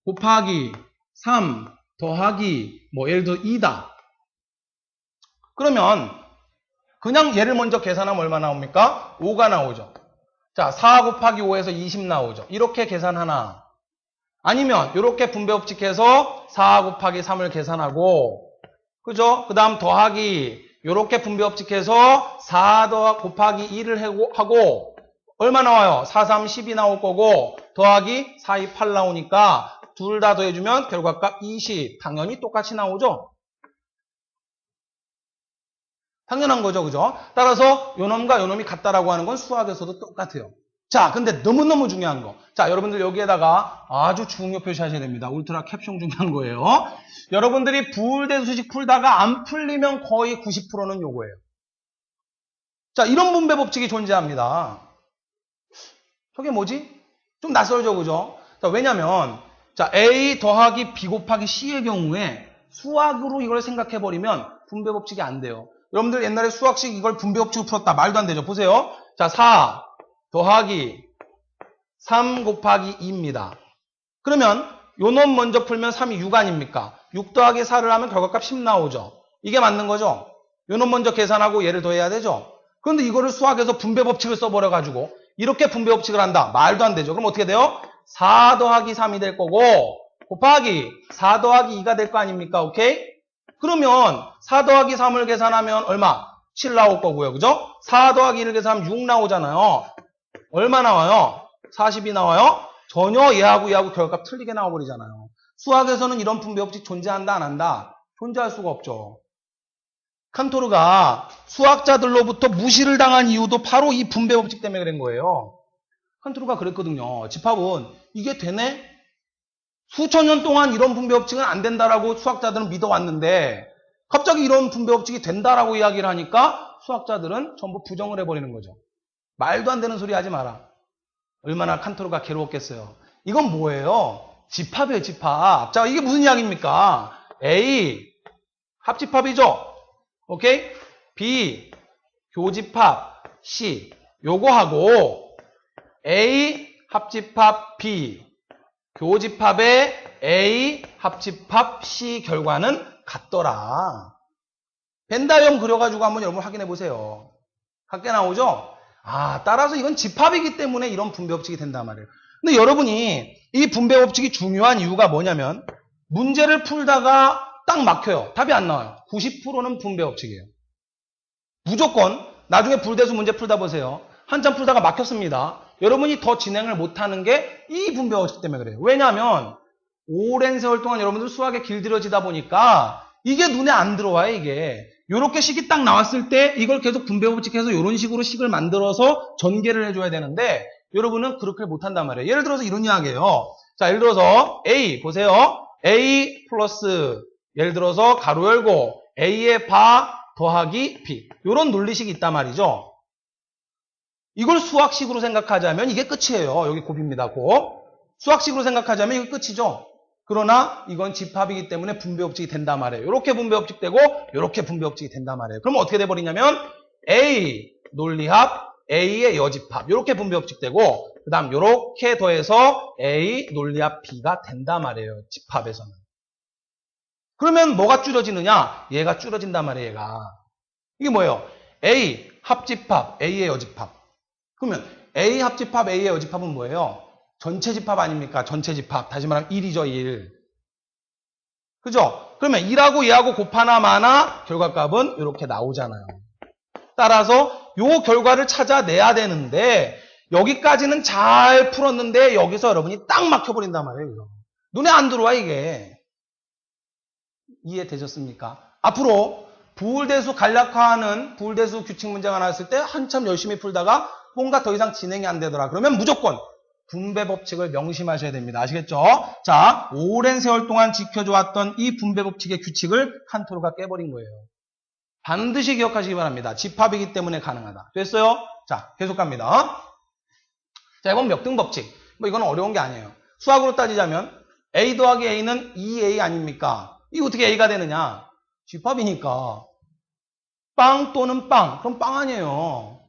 곱하기 3 더하기 뭐 예를 들어 2다. 그러면 그냥 얘를 먼저 계산하면 얼마 나옵니까? 5가 나오죠. 자, 4 곱하기 5에서 20 나오죠. 이렇게 계산하나. 아니면 이렇게 분배법칙해서 4 곱하기 3을 계산하고 그죠? 그 다음 더하기 이렇게 분배법칙해서 4 곱하기 2를 하고 얼마 나와요? 4, 3, 10이 나올 거고 더하기 4, 2, 8 나오니까 둘 다 더해주면 결과값 20. 당연히 똑같이 나오죠? 당연한 거죠, 그죠? 따라서 요놈과 요놈이 같다라고 하는 건 수학에서도 똑같아요. 자, 근데 너무너무 중요한 거. 자, 여러분들 여기에다가 아주 중요 표시하셔야 됩니다. 울트라 캡숑 중요한 거예요. 여러분들이 부울대수식 풀다가 안 풀리면 거의 90%는 요거예요. 자, 이런 분배법칙이 존재합니다. 저게 뭐지? 좀 낯설죠, 그죠? 자, 왜냐면 자, A 더하기 B 곱하기 C의 경우에 수학으로 이걸 생각해버리면 분배법칙이 안 돼요. 여러분들 옛날에 수학식 이걸 분배법칙으로 풀었다. 말도 안 되죠. 보세요. 자, 4 더하기 3 곱하기 2입니다. 그러면 요 놈 먼저 풀면 3이 6 아닙니까? 6 더하기 4를 하면 결과값 10 나오죠. 이게 맞는 거죠. 요 놈 먼저 계산하고 얘를 더해야 되죠. 그런데 이거를 수학에서 분배법칙을 써버려가지고 이렇게 분배법칙을 한다. 말도 안 되죠. 그럼 어떻게 돼요? 4 더하기 3이 될 거고 곱하기 4 더하기 2가 될 거 아닙니까? 오케이? 그러면 4 더하기 3을 계산하면 얼마? 7 나올 거고요. 그죠? 4 더하기 1을 계산하면 6 나오잖아요. 얼마 나와요? 40이 나와요? 전혀 얘하고 결과값 틀리게 나와버리잖아요. 수학에서는 이런 분배법칙 존재한다 안 한다? 존재할 수가 없죠. 칸토르가 수학자들로부터 무시를 당한 이유도 바로 이 분배법칙 때문에 그런 거예요. 칸토르가 그랬거든요. 집합은 이게 되네? 수천 년 동안 이런 분배법칙은 안 된다라고 수학자들은 믿어왔는데 갑자기 이런 분배법칙이 된다라고 이야기를 하니까 수학자들은 전부 부정을 해버리는 거죠. 말도 안 되는 소리 하지 마라. 얼마나 칸토르가 괴로웠겠어요. 이건 뭐예요? 집합이에요, 집합. 자, 이게 무슨 이야기입니까? A 합집합이죠. 오케이? B 교집합 C 요거하고 A 합집합 B 교집합의 A 합집합 C 결과는 같더라. 벤다이엄 그려가지고 한번 여러분 확인해 보세요. 같게 나오죠? 아, 따라서 이건 집합이기 때문에 이런 분배법칙이 된단 말이에요. 근데 여러분이 이 분배법칙이 중요한 이유가 뭐냐면 문제를 풀다가 딱 막혀요. 답이 안 나와요. 90%는 분배 법칙이에요. 무조건 나중에 불대수 문제 풀다 보세요. 한참 풀다가 막혔습니다. 여러분이 더 진행을 못하는 게 이 분배 법칙 때문에 그래요. 왜냐하면 오랜 세월 동안 여러분들 수학에 길들여지다 보니까 이게 눈에 안 들어와요. 이게 요렇게 식이 딱 나왔을 때 이걸 계속 분배 법칙해서 이런 식으로 식을 만들어서 전개를 해줘야 되는데 여러분은 그렇게 못한단 말이에요. 예를 들어서 이런 이야기예요. 자, 예를 들어서 A 보세요. A 플러스 예를 들어서 가로 열고 A의 바 더하기 B 이런 논리식이 있단 말이죠. 이걸 수학식으로 생각하자면 이게 끝이에요. 여기 곱입니다. 곱. 수학식으로 생각하자면 이게 끝이죠. 그러나 이건 집합이기 때문에 분배법칙이 된단 말이에요. 이렇게 분배법칙 되고 이렇게 분배법칙이 된단 말이에요. 그럼 어떻게 돼버리냐면 A 논리합 A의 여집합 이렇게 분배법칙 되고 그 다음 이렇게 더해서 A 논리합 B가 된단 말이에요. 집합에서는. 그러면 뭐가 줄여지느냐? 얘가 줄여진단 말이에요. 얘가. 이게 뭐예요? A 합집합 A의 여집합. 그러면 A 합집합 A의 여집합은 뭐예요? 전체 집합 아닙니까? 전체 집합. 다시 말하면 1이죠, 1. 그죠? 그러면 1하고 얘하고 곱하나 마나 결과값은 이렇게 나오잖아요. 따라서 요 결과를 찾아내야 되는데 여기까지는 잘 풀었는데 여기서 여러분이 딱 막혀버린단 말이에요. 이거. 눈에 안 들어와 이게. 이해되셨습니까? 앞으로 부울대수 간략화하는 부울대수 규칙 문제가 나왔을 때 한참 열심히 풀다가 뭔가 더 이상 진행이 안 되더라. 그러면 무조건 분배 법칙을 명심하셔야 됩니다. 아시겠죠? 자, 오랜 세월 동안 지켜줘왔던 이 분배 법칙의 규칙을 칸토르가 깨버린 거예요. 반드시 기억하시기 바랍니다. 집합이기 때문에 가능하다. 됐어요? 자, 계속 갑니다. 자, 이건 몇 등 법칙. 뭐 이건 어려운 게 아니에요. 수학으로 따지자면 A 더하기 A는 2A 아닙니까? 이게 어떻게 A가 되느냐? 집합이니까. 빵 또는 빵. 그럼 빵 아니에요.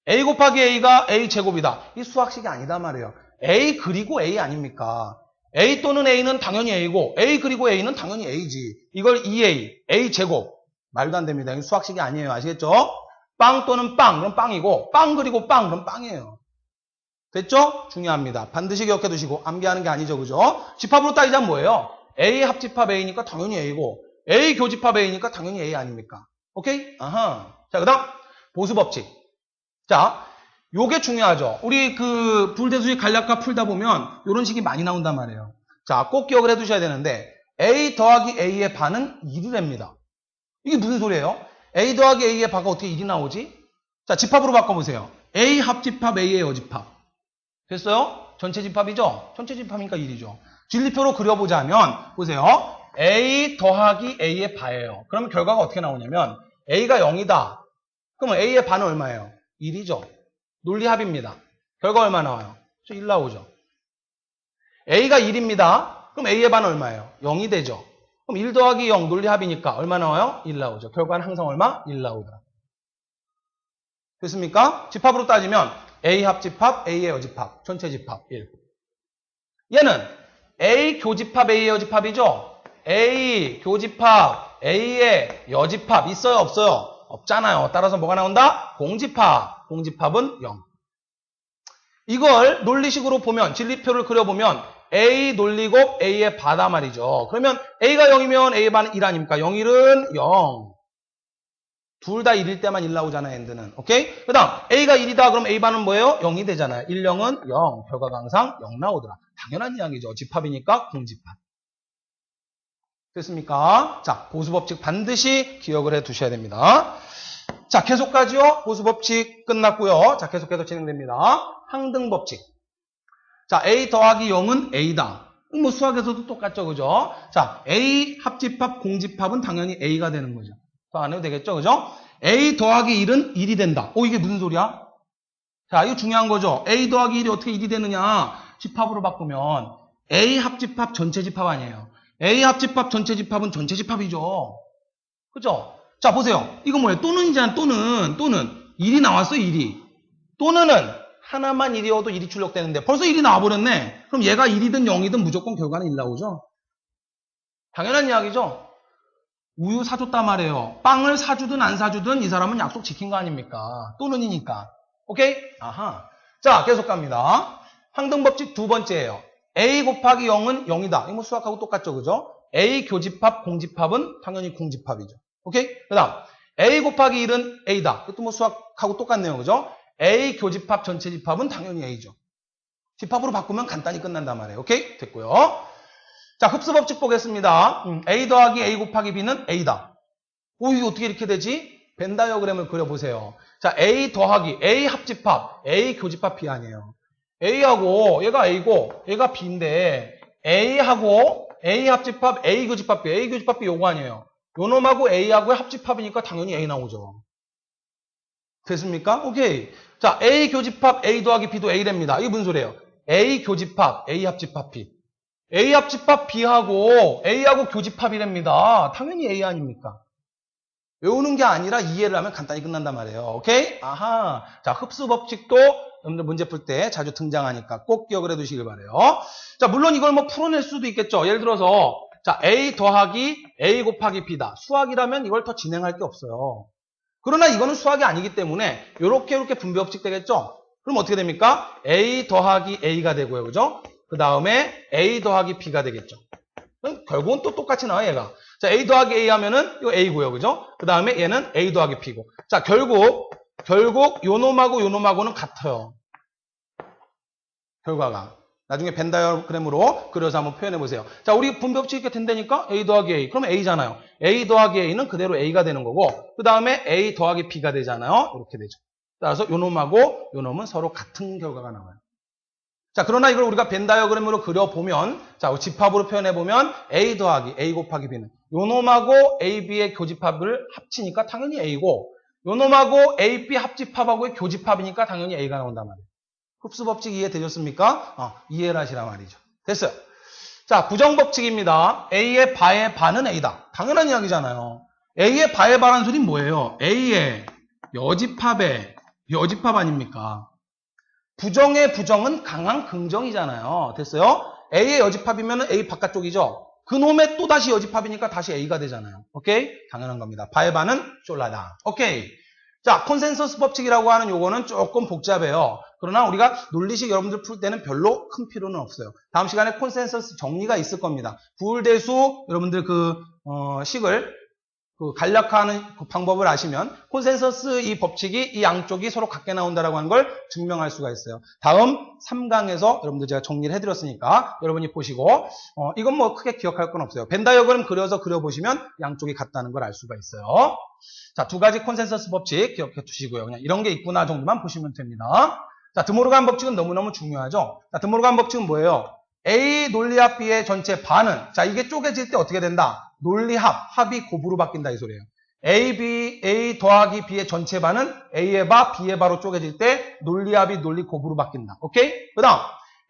A 곱하기 A가 A 제곱이다. 이 수학식이 아니다 말이에요. A 그리고 A 아닙니까? A 또는 A는 당연히 A고 A 그리고 A는 당연히 A지. 이걸 2A, A 제곱. 말도 안 됩니다. 이 수학식이 아니에요. 아시겠죠? 빵 또는 빵, 그럼 빵이고 빵 그리고 빵, 그럼 빵이에요. 됐죠? 중요합니다. 반드시 기억해 두시고 암기하는 게 아니죠. 그죠? 집합으로 따지자면 뭐예요? A 합집합 A니까 당연히 A고 A 교집합 A니까 당연히 A 아닙니까? 오케이? 아하. 자, 그 다음 보수법칙. 자, 요게 중요하죠. 우리 그 불대수식 간략화 풀다 보면 이런 식이 많이 나온단 말이에요. 자, 꼭 기억을 해 두셔야 되는데 A 더하기 A의 반은 1이랍니다. 이게 무슨 소리예요? A 더하기 A의 바가 어떻게 1이 나오지? 자, 집합으로 바꿔보세요. A 합집합 A의 여집합. 됐어요? 전체 집합이죠? 전체 집합이니까 1이죠. 진리표로 그려보자면 보세요. A 더하기 A의 바예요. 그러면 결과가 어떻게 나오냐면 A가 0이다. 그러면 A의 반은 얼마예요? 1이죠. 논리합입니다. 결과 얼마 나와요? 1 나오죠. A가 1입니다. 그럼 A의 반은 얼마예요? 0이 되죠. 그럼 1 더하기 0 논리합이니까 얼마 나와요? 1 나오죠. 결과는 항상 얼마? 1 나오더라. 됐습니까? 집합으로 따지면 A 합집합, A의 여집합, 전체 집합 1. 얘는 A 교집합, A의 여집합이죠? A 교집합, A의 여집합 있어요? 없어요? 없잖아요. 따라서 뭐가 나온다? 공집합. 공집합은 0. 이걸 논리식으로 보면, 진리표를 그려보면 A 논리곱 A의 바다 말이죠. 그러면 A가 0이면 A의 반은 1 아닙니까? 0, 1은 0. 둘 다 1일 때만 1 나오잖아요. 엔드는. 오케이? 그 다음 A가 1이다. 그럼 A 반은 뭐예요? 0이 되잖아요. 1, 0은 0. 결과가 항상 0 나오더라. 당연한 이야기죠. 집합이니까 공집합. 됐습니까? 자, 보수법칙 반드시 기억을 해 두셔야 됩니다. 자, 계속까지요. 보수법칙 끝났고요. 자, 계속해서 진행됩니다. 항등법칙. 자, A 더하기 0은 A다. 뭐 수학에서도 똑같죠. 그죠? 자, A 합집합 공집합은 당연히 A가 되는 거죠. 더 안 해도 되겠죠. 그죠? A 더하기 1은 1이 된다. 이게 무슨 소리야? 자, 이거 중요한 거죠. A 더하기 1이 어떻게 1이 되느냐? 집합으로 바꾸면 A 합집합 전체 집합 아니에요. A 합집합 전체 집합은 전체 집합이죠. 그죠? 자, 보세요. 이거 뭐예요? 또는이잖아. 또는 1이 나왔어요. 1이. 또는은 하나만 1이어도 1이 출력되는데 벌써 1이 나와버렸네. 그럼 얘가 1이든 0이든 무조건 결과는 1 나오죠. 당연한 이야기죠. 우유 사줬단 말이에요. 빵을 사주든 안 사주든 이 사람은 약속 지킨 거 아닙니까? 또는이니까. 오케이? 아하. 자, 계속 갑니다. 항등법칙 두 번째예요. A 곱하기 0은 0이다. 이거 뭐 수학하고 똑같죠. 그죠? A 교집합, 공집합은 당연히 공집합이죠. 오케이? 그 다음, A 곱하기 1은 A다. 이것도 뭐 수학하고 똑같네요. 그죠? A 교집합 전체 집합은 당연히 A죠. 집합으로 바꾸면 간단히 끝난단 말이에요. 오케이? 됐고요. 자, 흡수법칙 보겠습니다. A 더하기 A 곱하기 B는 A다. 오, 이거 어떻게 이렇게 되지? 벤 다이어그램을 그려보세요. 자, A 더하기 A 합집합, A 교집합 B 아니에요. A하고 얘가 A고 얘가 B인데 A하고 A 합집합, A 교집합 B, A 교집합 B 요거 아니에요. 요 놈하고 A하고 합집합이니까 당연히 A 나오죠. 됐습니까? 오케이. 자, A 교집합 A 더하기 B도 A랍니다. 이게 무슨 소리예요? A 교집합 A 합집합 B. A 합집합 B하고 A하고 교집합이랍니다. 당연히 A 아닙니까? 외우는 게 아니라 이해를 하면 간단히 끝난단 말이에요. 오케이? 아하. 자, 흡수 법칙도 여러분들 문제 풀 때 자주 등장하니까 꼭 기억을 해 두시길 바래요. 자, 물론 이걸 뭐 풀어낼 수도 있겠죠. 예를 들어서 자, A 더하기 A 곱하기 B다. 수학이라면 이걸 더 진행할 게 없어요. 그러나 이거는 수학이 아니기 때문에 이렇게 분배 법칙 되겠죠? 그럼 어떻게 됩니까? A 더하기 A가 되고요. 그죠? 그 다음에 A 더하기 B가 되겠죠. 결국은 또 똑같이 나와요, 얘가. 자, A 더하기 A 하면은 이거 A고요. 그죠? 그 다음에 얘는 A 더하기 B고. 자, 결국 요 놈하고 요 놈하고는 같아요. 결과가. 나중에 벤 다이어그램으로 그려서 한번 표현해 보세요. 자, 우리 분배 법칙 이렇게 된다니까? A 더하기 A. 그러면 A잖아요. A 더하기 A는 그대로 A가 되는 거고, 그 다음에 A 더하기 B가 되잖아요. 이렇게 되죠. 따라서 요 놈하고 요 놈은 서로 같은 결과가 나와요. 자, 그러나 이걸 우리가 벤 다이어그램으로 그려보면, 자, 집합으로 표현해보면 A 더하기 A 곱하기 B는 요 놈하고 A, B의 교집합을 합치니까 당연히 A고, 요 놈하고 A, B 합집합하고의 교집합이니까 당연히 A가 나온단 말이에요. 흡수법칙 이해되셨습니까? 이해를 하시란 말이죠. 됐어요. 자, 부정법칙입니다. A의 바의 바는 A다. 당연한 이야기잖아요. A의 바의 바라는 소리는 뭐예요? A의 여집합의 여집합 아닙니까? 부정의 부정은 강한 긍정이잖아요. 됐어요? A의 여집합이면 A 바깥쪽이죠. 그놈의 또다시 여집합이니까 다시 A가 되잖아요. 오케이? 당연한 겁니다. 바의 바는 쫄라다. 오케이. 자, 콘센서스 법칙이라고 하는 요거는 조금 복잡해요. 그러나 우리가 논리식 여러분들 풀 때는 별로 큰 필요는 없어요. 다음 시간에 콘센서스 정리가 있을 겁니다. 부울대수 여러분들 식을 간략화하는 그 방법을 아시면 콘센서스 이 법칙이 이 양쪽이 서로 같게 나온다라고 하는 걸 증명할 수가 있어요. 다음 3강에서 여러분들 제가 정리를 해드렸으니까 여러분이 보시고 이건 뭐 크게 기억할 건 없어요. 벤 다이어그램 그려서 그려보시면 양쪽이 같다는 걸 알 수가 있어요. 자, 두 가지 콘센서스 법칙 기억해 두시고요. 그냥 이런 게 있구나 정도만 보시면 됩니다. 자, 드모르간 법칙은 너무너무 중요하죠. 자, 드모르간 법칙은 뭐예요? A 논리합 B의 전체 반은, 자, 이게 쪼개질 때 어떻게 된다? 논리합, 합이 곱으로 바뀐다 이 소리예요. A 더하기 B의 전체 반은 A의 바, B의 바로 쪼개질 때 논리합이 논리 곱으로 바뀐다. 오케이? 그 다음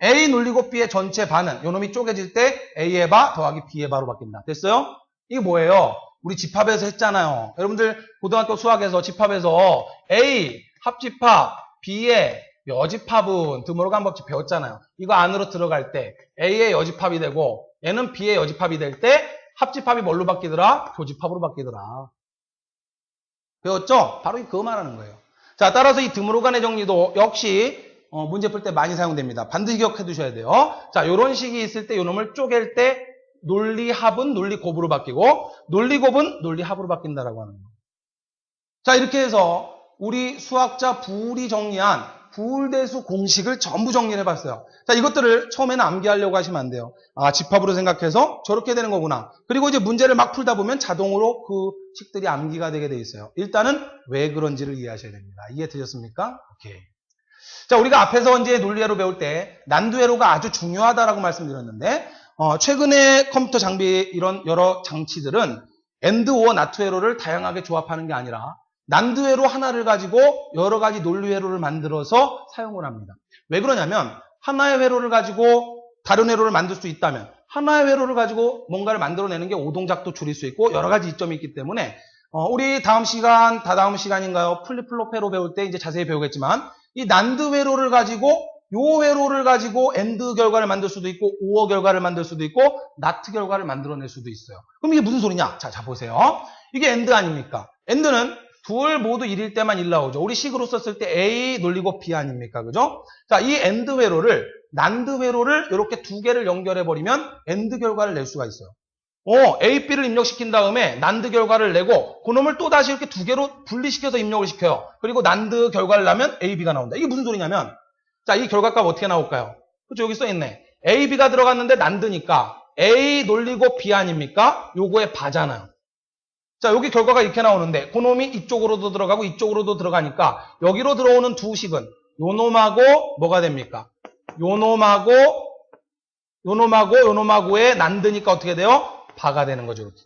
A 논리곱 B의 전체 반은 요놈이 쪼개질 때 A의 바 더하기 B의 바로 바뀐다. 됐어요? 이게 뭐예요? 우리 집합에서 했잖아요. 여러분들 고등학교 수학에서 집합에서 A 합집합, B의 여집합은 드모르간 법칙 배웠잖아요. 이거 안으로 들어갈 때 A의 여집합이 되고 얘는 B의 여집합이 될 때 합집합이 뭘로 바뀌더라? 교집합으로 바뀌더라. 배웠죠? 바로 그거 말하는 거예요. 자, 따라서 이 드모르간의 정리도 역시 문제 풀 때 많이 사용됩니다. 반드시 기억해 두셔야 돼요. 자, 요런 식이 있을 때 요놈을 쪼갤 때 논리합은 논리곱으로 바뀌고 논리곱은 논리합으로 바뀐다라고 하는 거예요. 자, 이렇게 해서 우리 수학자 부울이 정리한 부울대수 공식을 전부 정리를 해봤어요. 자, 이것들을 처음에는 암기하려고 하시면 안 돼요. 아, 집합으로 생각해서 저렇게 되는 거구나. 그리고 이제 문제를 막 풀다 보면 자동으로 그 식들이 암기가 되게 돼 있어요. 일단은 왜 그런지를 이해하셔야 됩니다. 이해되셨습니까? 오케이. 자, 우리가 앞에서 이제 논리회로 배울 때 난두회로가 아주 중요하다라고 말씀드렸는데 최근에 컴퓨터 장비 이런 여러 장치들은 AND OR NOT 회로를 다양하게 조합하는 게 아니라 난드 회로 하나를 가지고 여러 가지 논리 회로를 만들어서 사용을 합니다. 왜 그러냐면 하나의 회로를 가지고 다른 회로를 만들 수 있다면 하나의 회로를 가지고 뭔가를 만들어내는 게 오동작도 줄일 수 있고 여러 가지 이점이 있기 때문에 우리 다음 시간, 다다음 시간인가요? 플립플롭 회로 배울 때 이제 자세히 배우겠지만 이 난드 회로를 가지고 요 회로를 가지고 AND 결과를 만들 수도 있고 OR 결과를 만들 수도 있고 NOT 결과를 만들어낼 수도 있어요. 그럼 이게 무슨 소리냐? 자, 보세요. 이게 AND 아닙니까? AND는 둘 모두 1일 때만 1 나오죠. 우리 식으로 썼을 때 A 논리곱 B 아닙니까? 그죠? 자, 이 AND 회로를, 난드 회로를 이렇게 두 개를 연결해버리면 AND 결과를 낼 수가 있어요. A, B를 입력시킨 다음에 난드 결과를 내고 그놈을 또 다시 이렇게 두 개로 분리시켜서 입력을 시켜요. 그리고 난드 결과를 내면 A, B가 나온다. 이게 무슨 소리냐면 자, 이 결과값 어떻게 나올까요? 그렇죠? 여기 써있네. A, B가 들어갔는데 난드니까 A 놀리고 B 아닙니까? 요거에 바잖아요. 자, 여기 결과가 이렇게 나오는데 그놈이 이쪽으로도 들어가고 이쪽으로도 들어가니까 여기로 들어오는 두 식은 요놈하고 뭐가 됩니까? 요놈하고의 난드니까 어떻게 돼요? 바가 되는 거죠. 이렇게.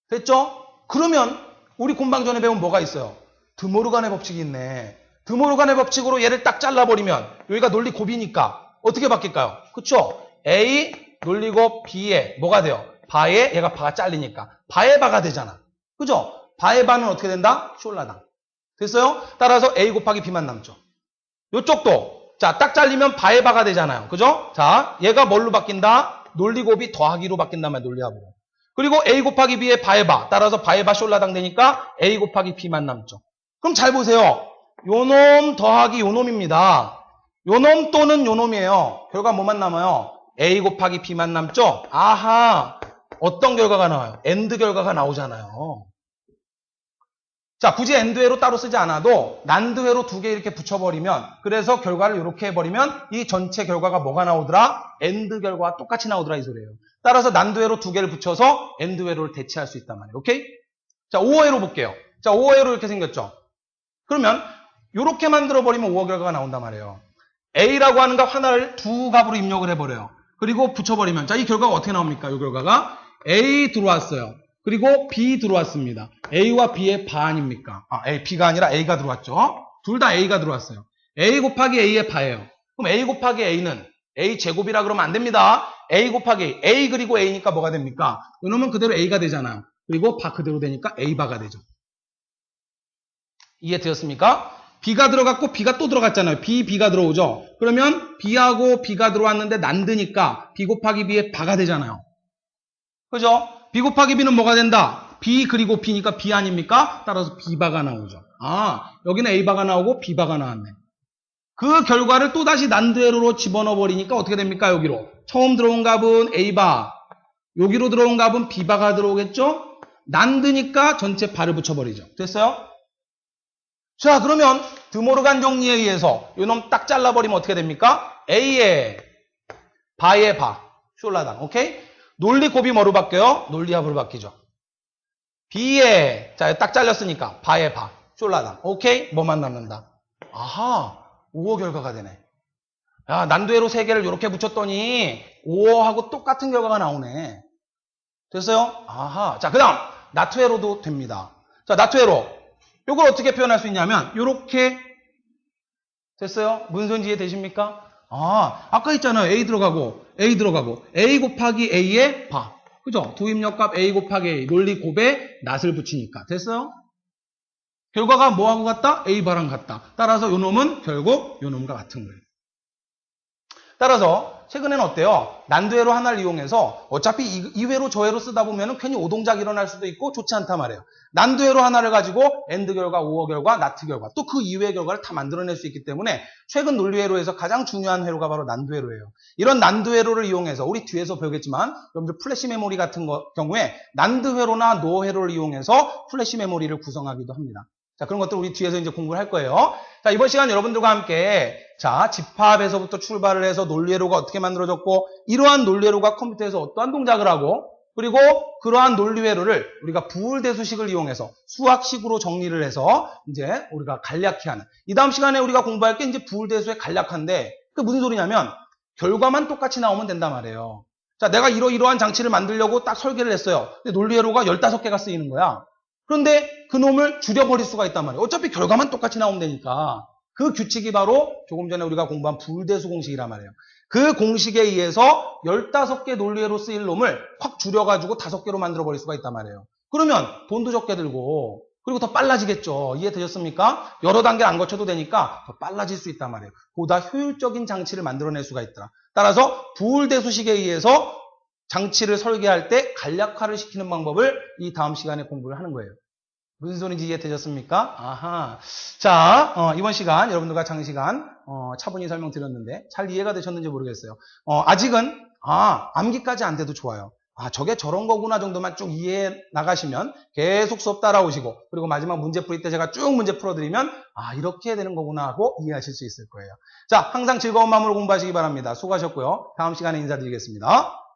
됐죠? 그러면 우리 공방 전에 배운 뭐가 있어요? 드모르간의 법칙이 있네. 드모르간의 법칙으로 얘를 딱 잘라버리면 여기가 논리 곱이니까 어떻게 바뀔까요? 그쵸? A 놀리고 B에 뭐가 돼요? 바에 얘가 바가 잘리니까 바의 바가 되잖아. 그죠? 바의 바는 어떻게 된다? 숄라당. 됐어요? 따라서 A 곱하기 B만 남죠. 요쪽도 자, 딱 잘리면 바의 바가 되잖아요. 그죠? 자, 얘가 뭘로 바뀐다? 논리 곱이 더하기로 바뀐단 말이야. 논리합으로. 그리고 A 곱하기 B의 바의 바. 따라서 바의 바 숄라당 되니까 A 곱하기 B만 남죠. 그럼 잘 보세요. 요놈 더하기 요놈입니다. 요놈 또는 요놈이에요. 결과 뭐만 남아요? A 곱하기 B만 남죠? 아하. 어떤 결과가 나와요? AND 결과가 나오잖아요. 자, 굳이 AND회로 따로 쓰지 않아도 난드회로 두 개 이렇게 붙여버리면 그래서 결과를 이렇게 해버리면 이 전체 결과가 뭐가 나오더라? AND 결과와 똑같이 나오더라 이 소리예요. 따라서 난드회로 두 개를 붙여서 AND회로를 대체할 수 있단 말이에요. 오케이? 자, 5어회로 볼게요. 자, 5어회로 이렇게 생겼죠? 그러면 이렇게 만들어버리면 5어 결과가 나온단 말이에요. A라고 하는 값 하나를 두 값으로 입력을 해버려요. 그리고 붙여버리면 자, 이 결과가 어떻게 나옵니까? 이 결과가 A 들어왔어요. 그리고 B 들어왔습니다. A와 B의 바 아닙니까? B가 아니라 A가 들어왔죠. 둘 다 A가 들어왔어요. A 곱하기 A의 바예요. 그럼 A 곱하기 A는 A 제곱이라 그러면 안 됩니다. A 곱하기 A 그리고 A니까 뭐가 됩니까? 이놈은 그대로 A가 되잖아요. 그리고 바 그대로 되니까 A바가 되죠. 이해되었습니까? B가 들어갔고 B가 또 들어갔잖아요. B가 들어오죠. 그러면 B하고 B가 들어왔는데 난드니까 B 곱하기 B의 바가 되잖아요. 그죠? B 곱하기 B는 뭐가 된다? B 그리고 B니까 B 아닙니까? 따라서 B바가 나오죠. 여기는 A바가 나오고 B바가 나왔네. 그 결과를 또다시 난드회로로 집어넣어 버리니까 어떻게 됩니까? 여기로. 처음 들어온 값은 A바. 여기로 들어온 값은 B바가 들어오겠죠? 난드니까 전체 바를 붙여버리죠. 됐어요? 자, 그러면 드모르간 정리에 의해서 요놈 딱 잘라버리면 어떻게 됩니까? A의 바의 바. 숄라당. 오케이? 논리 곱이 뭐로 바뀌어요? 논리합으로 바뀌죠. B의 자, 딱 잘렸으니까 바의 바. 숄라당. 오케이? 뭐만 남는다? 아하. 5어 결과가 되네. 야, 난도회로 3개를 이렇게 붙였더니 5어하고 똑같은 결과가 나오네. 됐어요? 아하. 자, 그 다음 나트회로도 됩니다. 자, 나트회로 이걸 어떻게 표현할 수 있냐면 이렇게 됐어요? 무슨 소리인지 이해되십니까? 아까 있잖아요. A 들어가고 A 곱하기 A의 바. 그죠? 두 입력값 A 곱하기 A 논리 곱에 낫을 붙이니까. 됐어요? 결과가 뭐하고 같다? A바랑 같다. 따라서 요놈은 결국 요놈과 같은 거예요. 따라서 최근에는 어때요? 난도회로 하나를 이용해서 어차피 이 회로 저 회로 쓰다 보면 괜히 오동작 일어날 수도 있고 좋지 않단 말이에요. 난도회로 하나를 가지고 AND 결과, OR 결과, NOT 결과 또 그 이외의 결과를 다 만들어낼 수 있기 때문에 최근 논리회로에서 가장 중요한 회로가 바로 난도회로예요. 이런 난도회로를 이용해서 우리 뒤에서 배우겠지만 여러분들 플래시 메모리 같은 경우에 난도회로나 노회로를 이용해서 플래시 메모리를 구성하기도 합니다. 자, 그런 것들 우리 뒤에서 이제 공부를 할 거예요. 자, 이번 시간 여러분들과 함께 자, 집합에서부터 출발을 해서 논리회로가 어떻게 만들어졌고 이러한 논리회로가 컴퓨터에서 어떠한 동작을 하고 그리고 그러한 논리회로를 우리가 부울대수식을 이용해서 수학식으로 정리를 해서 이제 우리가 간략히 하는 이 다음 시간에 우리가 공부할 게 이제 부울대수의 간략한데 그게 무슨 소리냐면 결과만 똑같이 나오면 된단 말이에요. 자, 내가 이러한 장치를 만들려고 딱 설계를 했어요. 근데 논리회로가 15개가 쓰이는 거야. 그런데 그 놈을 줄여버릴 수가 있단 말이에요. 어차피 결과만 똑같이 나오면 되니까. 그 규칙이 바로 조금 전에 우리가 공부한 부울대수 공식이란 말이에요. 그 공식에 의해서 15개 논리회로 쓰일 놈을 확 줄여가지고 5개로 만들어버릴 수가 있단 말이에요. 그러면 돈도 적게 들고 그리고 더 빨라지겠죠. 이해되셨습니까? 여러 단계를 안 거쳐도 되니까 더 빨라질 수 있단 말이에요. 보다 효율적인 장치를 만들어낼 수가 있더라. 따라서 부울대수식에 의해서 장치를 설계할 때 간략화를 시키는 방법을 이 다음 시간에 공부를 하는 거예요. 무슨 소리인지 이해되셨습니까? 아하. 자, 이번 시간 여러분들과 장시간 차분히 설명드렸는데 잘 이해가 되셨는지 모르겠어요. 아직은 암기까지 안 돼도 좋아요. 아, 저게 저런 거구나 정도만 쭉 이해해 나가시면 계속 수업 따라오시고, 그리고 마지막 문제풀이 때 제가 쭉 문제 풀어드리면, 아, 이렇게 되는 거구나 하고 이해하실 수 있을 거예요. 자, 항상 즐거운 마음으로 공부하시기 바랍니다. 수고하셨고요. 다음 시간에 인사드리겠습니다.